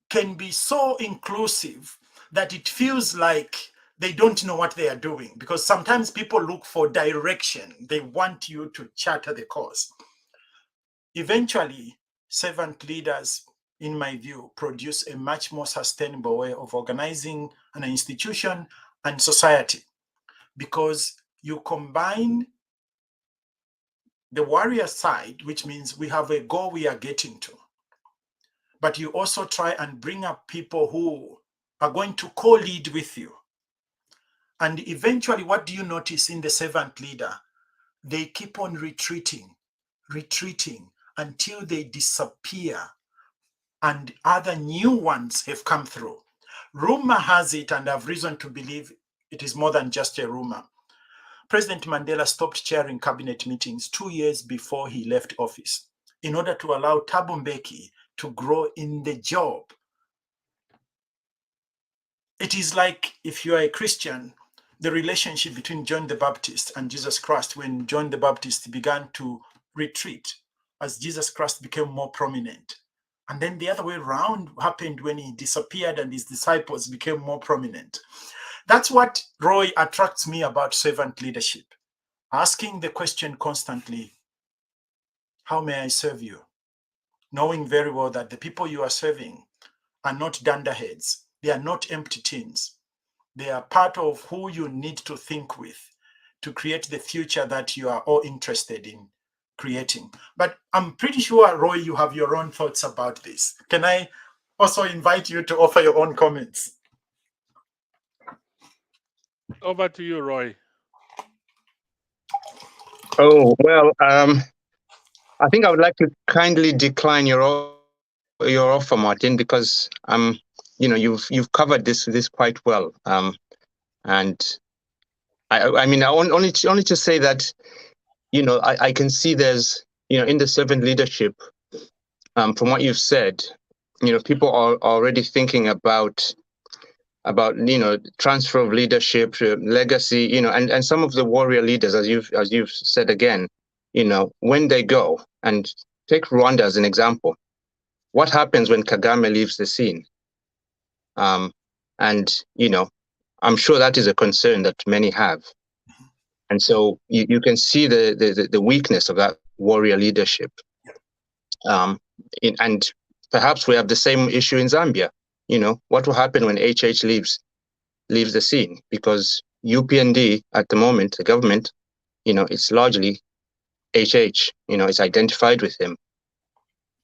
can be so inclusive that it feels like they don't know what they are doing, because sometimes people look for direction. They want you to charter the course. Eventually, servant leaders, in my view, produce a much more sustainable way of organizing an institution and society, because you combine the warrior side, which means we have a goal we are getting to, but you also try and bring up people who are going to co-lead with you. And eventually, what do you notice in the servant leader? They keep on retreating until they disappear and other new ones have come through. Rumor has it, and I've reason to believe it is more than just a rumor, President Mandela stopped chairing cabinet meetings 2 years before he left office in order to allow Thabo Mbeki to grow in the job. It is like, if you are a Christian, the relationship between John the Baptist and Jesus Christ, when John the Baptist began to retreat as Jesus Christ became more prominent. And then the other way around happened when he disappeared and his disciples became more prominent. That's what, Roy, attracts me about servant leadership. Asking the question constantly, how may I serve you? Knowing very well that the people you are serving are not dunderheads. They are not empty tins. They are part of who you need to think with to create the future that you are all interested in creating. But I'm pretty sure, Roy, you have your own thoughts about this. Can I also invite you to offer your own comments?
Over to you, Roy.
Oh, well, I think I would like to kindly decline your offer, Martin, because you've covered this quite well. And I mean, only to say that, I can see there's, in the servant leadership, from what you've said, people are already thinking about transfer of leadership, legacy, and some of the warrior leaders, as you've said again, when they go, and take Rwanda as an example, what happens when Kagame leaves the scene? And I'm sure that is a concern that many have. And so you can see the weakness of that warrior leadership. And perhaps we have the same issue in Zambia. What will happen when HH leaves the scene? Because UPND at the moment, the government, it's largely HH. It's identified with him.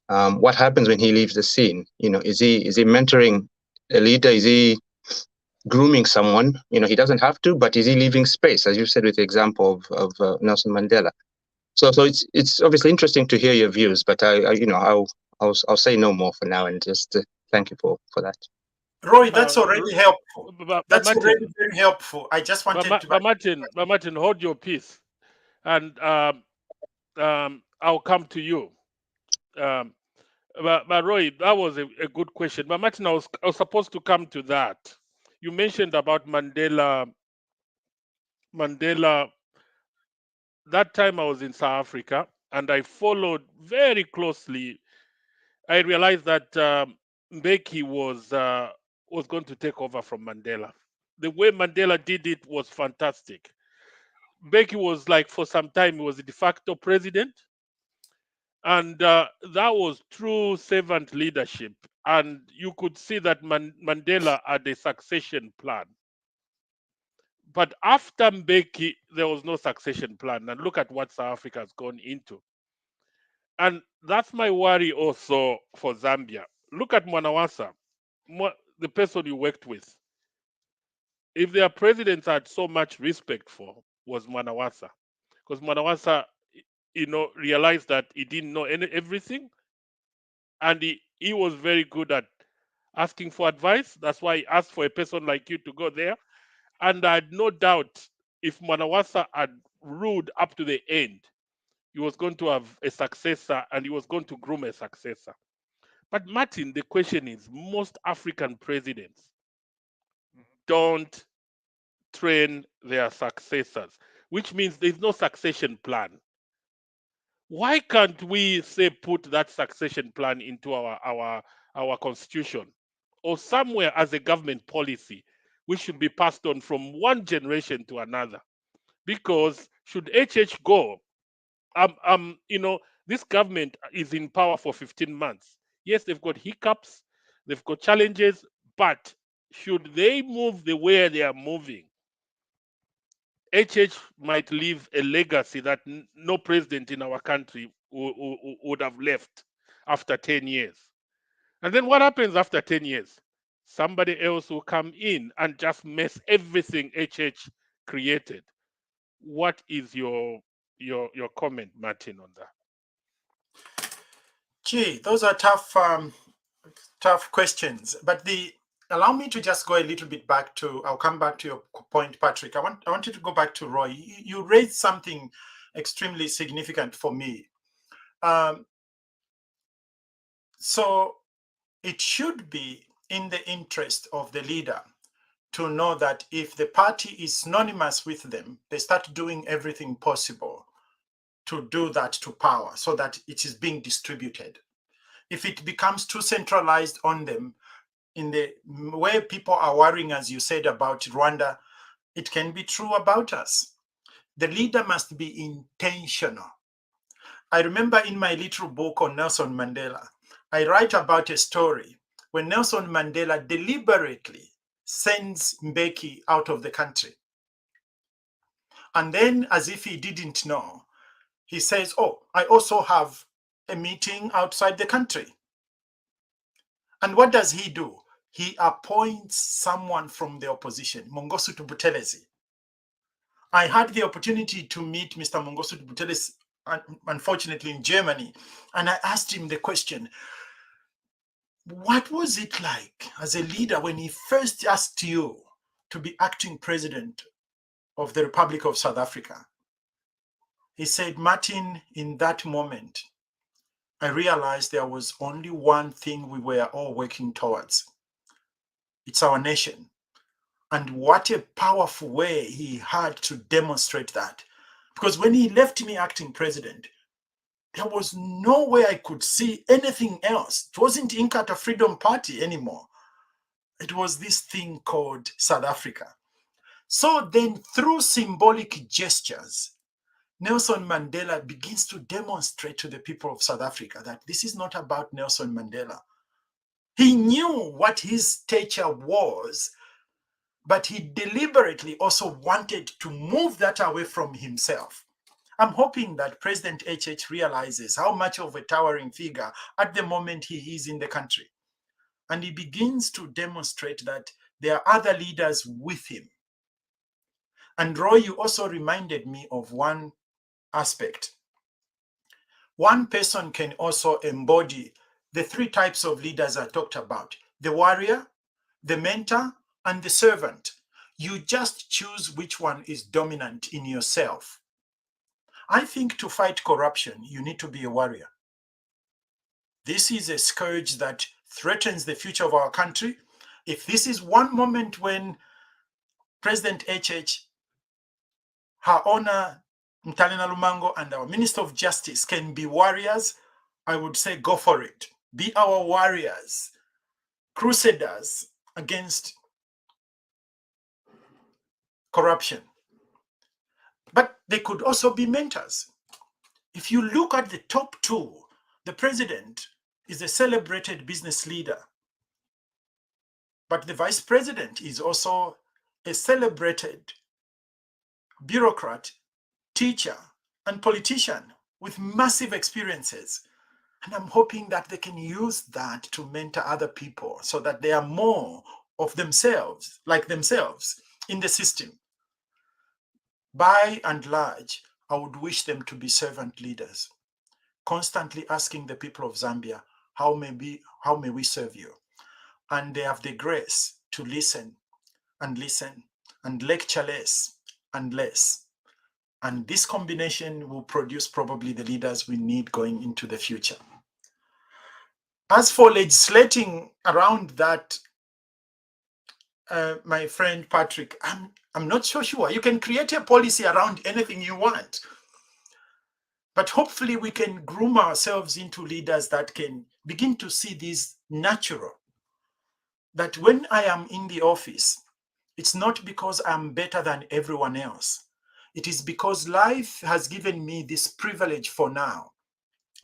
What happens when he leaves the scene? Is he mentoring a leader? Is he grooming someone? He doesn't have to, but is he leaving space, as you said with the example of Nelson Mandela? So it's obviously interesting to hear your views, but I'll say no more for now, and just thank you for that.
Roy, that's already helpful. That's
Martin,
already very helpful. I just wanted to.
Martin, hold your peace, and I'll come to you. But Roy, that was a good question. But Martin, I was supposed to come to that. You mentioned about Mandela. That time I was in South Africa, and I followed very closely. I realized that Mbeki was going to take over from Mandela. The way Mandela did it was fantastic. Mbeki was like, for some time, he was the de facto president. And that was true servant leadership. And you could see that Mandela had a succession plan. But after Mbeki, there was no succession plan. And look at what South Africa has gone into. And that's my worry also for Zambia. Look at Mwanawasa, the person you worked with. If their presidents had so much respect for, was Mwanawasa. Because Mwanawasa, realized that he didn't know everything. And he was very good at asking for advice. That's why he asked for a person like you to go there. And I had no doubt if Mwanawasa had ruled up to the end, he was going to have a successor and he was going to groom a successor. But Martin, the question is, most African presidents don't train their successors, which means there's no succession plan. Why can't we say put that succession plan into our constitution, or somewhere as a government policy, which should be passed on from one generation to another? Because should HH go, this government is in power for 15 months. Yes, they've got hiccups, they've got challenges, but should they move the way they are moving, HH might leave a legacy that no president in our country would have left after 10 years. And then what happens after 10 years? Somebody else will come in and just mess everything HH created. What is your comment, Martin, on that?
Gee, those are tough questions. But allow me to just go a little bit back to. I'll come back to your point, Patrick. I want you to go back to Roy. You raised something extremely significant for me. So it should be in the interest of the leader to know that if the party is synonymous with them, they start doing everything possible to do that to power so that it is being distributed. If it becomes too centralized on them, in the way people are worrying, as you said, about Rwanda, it can be true about us. The leader must be intentional. I remember in my little book on Nelson Mandela, I write about a story when Nelson Mandela deliberately sends Mbeki out of the country. And then, as if he didn't know, he says, oh, I also have a meeting outside the country. And what does he do? He appoints someone from the opposition, Mangosuthu Buthelezi. I had the opportunity to meet Mr. Mangosuthu Buthelezi, unfortunately, in Germany, and I asked him the question, what was it like as a leader when he first asked you to be acting president of the Republic of South Africa? He said, Martin, in that moment, I realized there was only one thing we were all working towards. It's our nation. And what a powerful way he had to demonstrate that. Because when he left me acting president, there was no way I could see anything else. It wasn't Inkatha Freedom Party anymore. It was this thing called South Africa. So then through symbolic gestures, Nelson Mandela begins to demonstrate to the people of South Africa that this is not about Nelson Mandela. He knew what his stature was, but he deliberately also wanted to move that away from himself. I'm hoping that President HH realizes how much of a towering figure at the moment he is in the country. And he begins to demonstrate that there are other leaders with him. And Roy, you also reminded me of one aspect. One person can also embody the three types of leaders I talked about: the warrior, the mentor, and the servant. You just choose which one is dominant in yourself. I think to fight corruption, you need to be a warrior. This is a scourge that threatens the future of our country. If this is one moment when President HH, Her Honor Mtalena Lumango, and our Minister of Justice can be warriors, I would say go for it. Be our warriors, crusaders against corruption. But they could also be mentors. If you look at the top two, the president is a celebrated business leader, but the vice president is also a celebrated bureaucrat, teacher, and politician with massive experiences. And I'm hoping that they can use that to mentor other people so that they are more of themselves, like themselves, in the system. By and large, I would wish them to be servant leaders, constantly asking the people of Zambia, how may we serve you? And they have the grace to listen and lecture less and less. And this combination will produce probably the leaders we need going into the future. As for legislating around that, my friend Patrick, I'm not so sure. You can create a policy around anything you want. But hopefully we can groom ourselves into leaders that can begin to see this natural. That when I am in the office, it's not because I'm better than everyone else. It is because life has given me this privilege for now.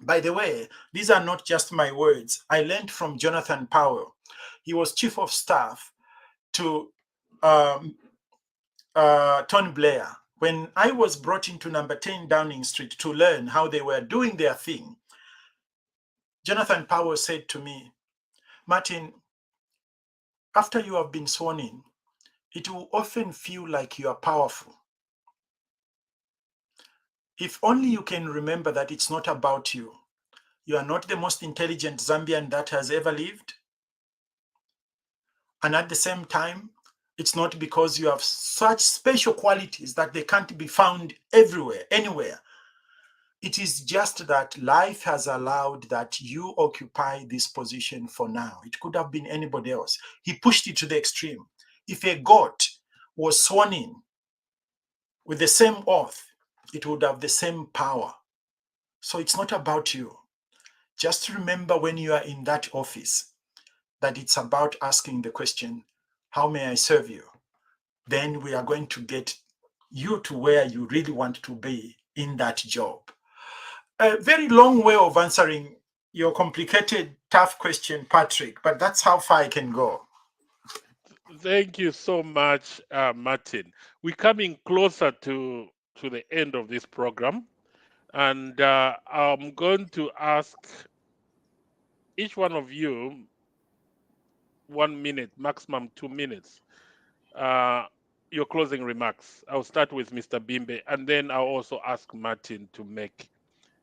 By the way, these are not just my words. I learned from Jonathan Powell. He was chief of staff to Tony Blair. When I was brought into number 10 Downing Street to learn how they were doing their thing, Jonathan Powell said to me, Martin, after you have been sworn in, it will often feel like you are powerful. If only you can remember that it's not about you. You are not the most intelligent Zambian that has ever lived. And at the same time, it's not because you have such special qualities that they can't be found everywhere, anywhere. It is just that life has allowed that you occupy this position for now. It could have been anybody else. He pushed it to the extreme. If a goat was sworn in with the same oath, it would have the same power. So it's not about you. Just remember when you are in that office that it's about asking the question, how may I serve you? Then we are going to get you to where you really want to be in that job. A very long way of answering your complicated, tough question, Patrick, but that's how far I can go.
Thank you so much, Martin. We're coming closer to the end of this program, and I'm going to ask each one of you 1 minute, maximum 2 minutes, your closing remarks. I'll start with Mr. Bimbe, and then I'll also ask Martin to make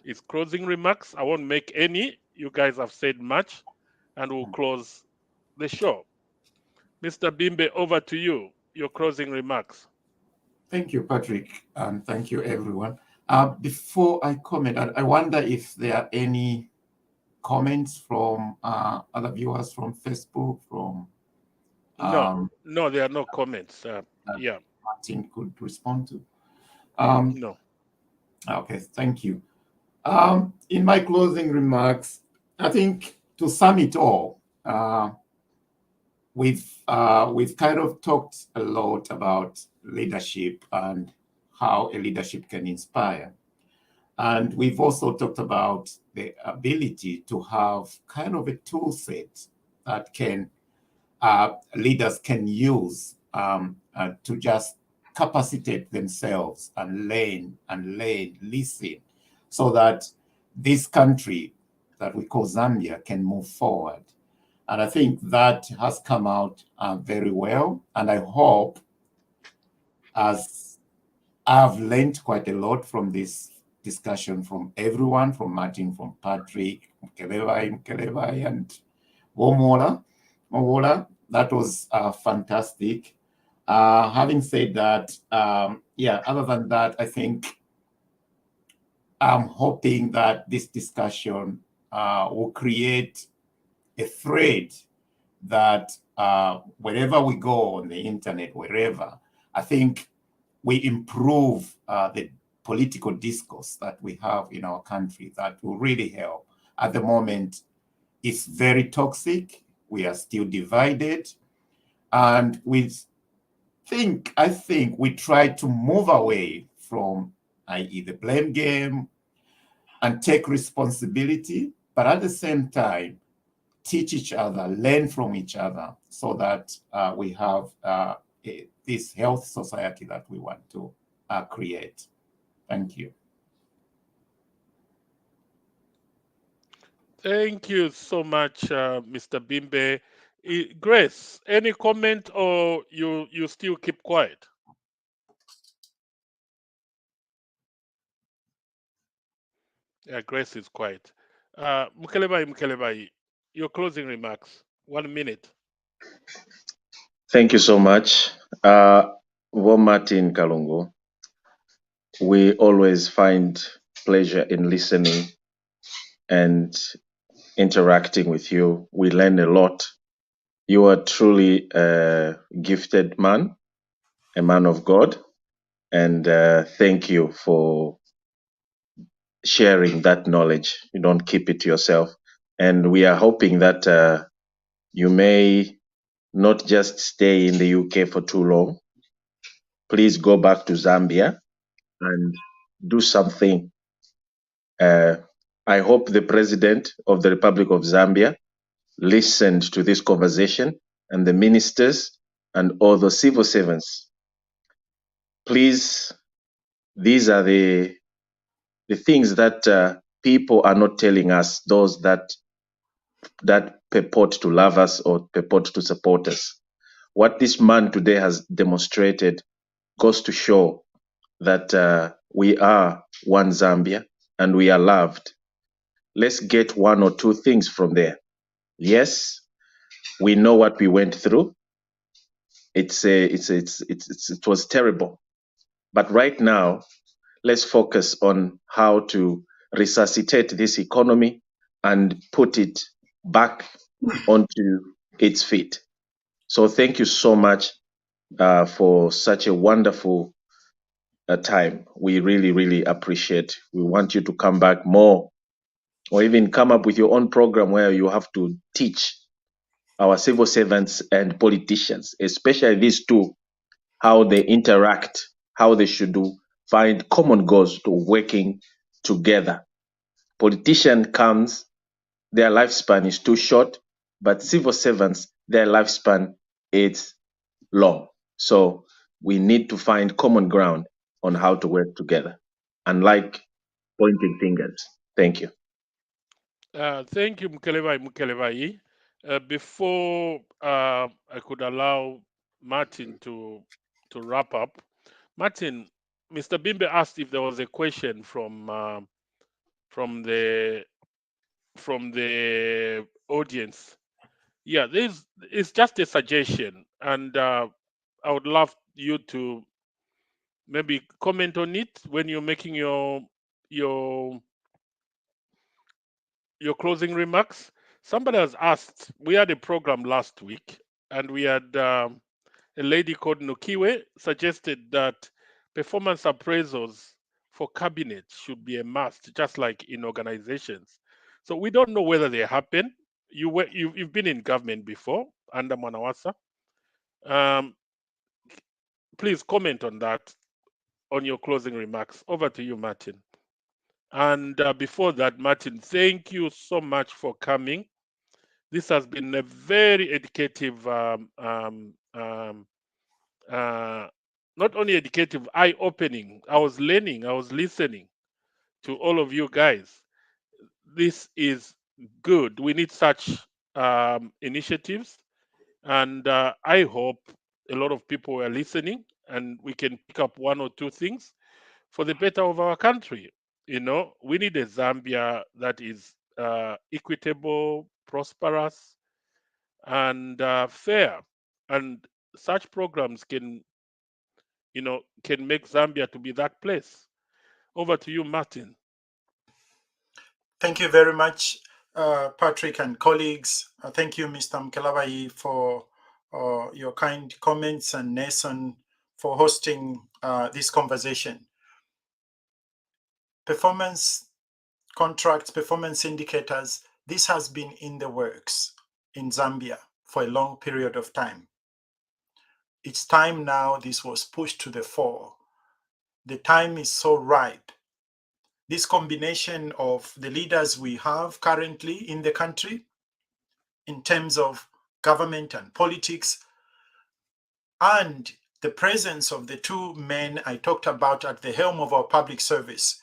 his closing remarks. I won't make any. You guys have said much, and we'll close the show. Mr. Bimbe, over to you. Your closing remarks.
Thank you, Patrick, and thank you, everyone. Before I comment, I wonder if there are any comments from other viewers from Facebook, from
no, there are no comments. Yeah,
Martin could respond to.
no.
Okay, thank you. In my closing remarks, I think to sum it all, we've kind of talked a lot about leadership and how a leadership can inspire. And we've also talked about the ability to have kind of a tool set that can leaders can use to just capacitate themselves and learn, listen, so that this country that we call Zambia can move forward. And I think that has come out very well. And I hope, as I've learned quite a lot from this discussion from everyone, from Martin, from Patrick, Mkelevai, and Womola, that was fantastic. Having said that, other than that, I think I'm hoping that this discussion will create a thread that wherever we go on the internet, wherever, I think we improve the political discourse that we have in our country. That will really help. At the moment, it's very toxic. We are still divided. And I think we try to move away from, i.e., the blame game and take responsibility, but at the same time, teach each other, learn from each other, so that we have this health society that we want to create. Thank you.
Thank you so much, Mr. Bimbe. Grace, any comment, or you still keep quiet? Yeah, Grace is quiet. Mkelevai, your closing remarks. 1 minute.
Thank you so much. Martin Kalungu. We always find pleasure in listening and interacting with you. We learn a lot. You are truly a gifted man, a man of God, and thank you for sharing that knowledge. You don't keep it to yourself. And we are hoping that you may not just stay in the UK for too long. Please go back to Zambia and do something. I hope the President of the Republic of Zambia listened to this conversation, and the ministers and all the civil servants. Please, these are the things that people are not telling us, those that purport to love us or purport to support us. What this man today has demonstrated goes to show that we are one Zambia and we are loved. Let's get one or two things from there. Yes, we know what we went through. It was terrible. But right now, let's focus on how to resuscitate this economy and put it back onto its feet. So thank you so much for such a wonderful time. We really, really appreciate. We want you to come back more, or even come up with your own program where you have to teach our civil servants and politicians, especially these two, how they interact, how they should find common goals to working together. Politician comes, their lifespan is too short, but civil servants, their lifespan is long. So we need to find common ground on how to work together, unlike pointing fingers. Thank you.
Thank you, Mkelevai. Before I could allow Martin to wrap up, Martin, Mr. Bimbe asked if there was a question from the audience. Yeah, it's just a suggestion, and I would love you to maybe comment on it when you're making your closing remarks. Somebody has asked. We had a program last week, and we had a lady called Nukiwe suggested that performance appraisals for cabinet should be a must, just like in organizations. So we don't know whether they happen. You've been in government before under Mwanawasa. Please comment on that on your closing remarks. Over to you, Martin. And before that, Martin, thank you so much for coming. This has been a very educative, not only educative, eye-opening. I was learning, I was listening to all of you guys. This is good. We need such initiatives. And I hope a lot of people are listening and we can pick up one or two things for the better of our country. You know, we need a Zambia that is equitable, prosperous, and fair. And such programs can make Zambia to be that place. Over to you, Martin.
Thank you very much, Patrick and colleagues. Thank you, Mr. Mkelevai, for your kind comments, and Nason for hosting this conversation. Performance contracts, performance indicators, this has been in the works in Zambia for a long period of time. It's time now this was pushed to the fore. The time is so ripe. This combination of the leaders we have currently in the country in terms of government and politics, and the presence of the two men I talked about at the helm of our public service,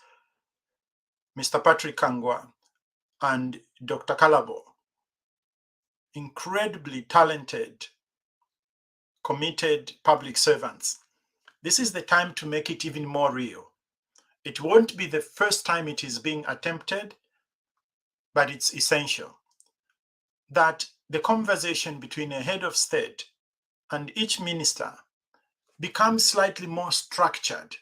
Mr. Patrick Kangwa and Dr. Kalabo, incredibly talented, committed public servants. This is the time to make it even more real. It won't be the first time it is being attempted, but it's essential that the conversation between a head of state and each minister becomes slightly more structured.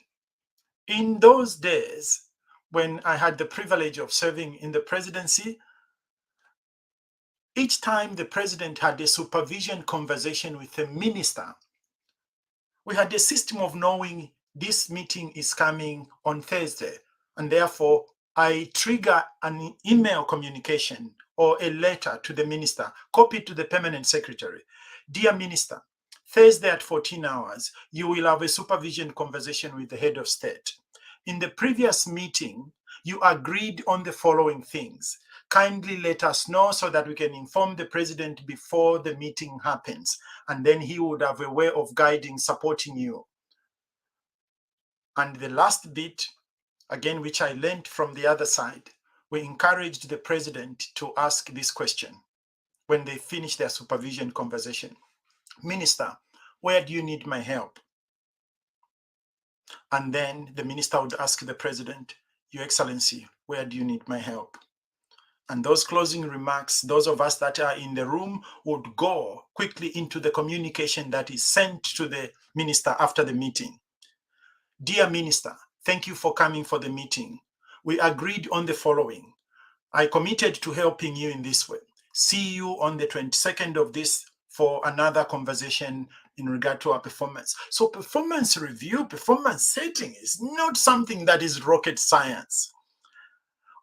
In those days, when I had the privilege of serving in the presidency, each time the president had a supervision conversation with a minister, we had a system of knowing this meeting is coming on Thursday, and therefore I trigger an email communication or a letter to the minister, copied to the permanent secretary. Dear Minister, Thursday at 14 hours, you will have a supervision conversation with the head of state. In the previous meeting, you agreed on the following things. Kindly let us know so that we can inform the president before the meeting happens, and then he would have a way of guiding, supporting you. And the last bit, again, which I learned from the other side, we encouraged the president to ask this question when they finish their supervision conversation. Minister, where do you need my help? And then the minister would ask the president, Your Excellency, where do you need my help? And those closing remarks, those of us that are in the room would go quickly into the communication that is sent to the minister after the meeting. Dear Minister, thank you for coming for the meeting. We agreed on the following. I committed to helping you in this way. See you on the 22nd of this for another conversation in regard to our performance. So performance review, performance setting is not something that is rocket science.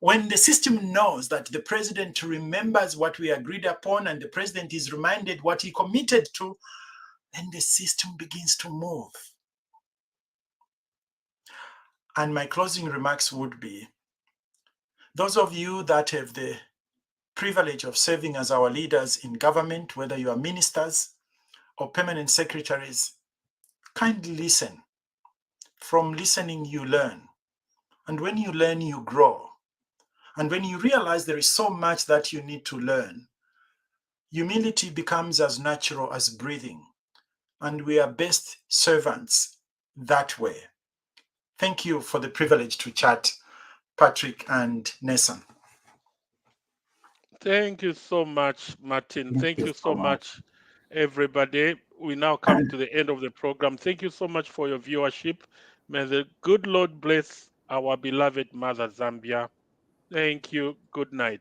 When the system knows that the president remembers what we agreed upon and the president is reminded what he committed to, then the system begins to move. And my closing remarks would be, those of you that have the privilege of serving as our leaders in government, whether you are ministers or permanent secretaries, kindly listen. From listening, you learn. And when you learn, you grow. And when you realize there is so much that you need to learn, humility becomes as natural as breathing. And we are best servants that way. Thank you for the privilege to chat, Patrick and Nason.
Thank you so much, Martin. Thank you so much, everybody. We now come to the end of the program. Thank you so much for your viewership. May the good Lord bless our beloved mother, Zambia. Thank you. Good night.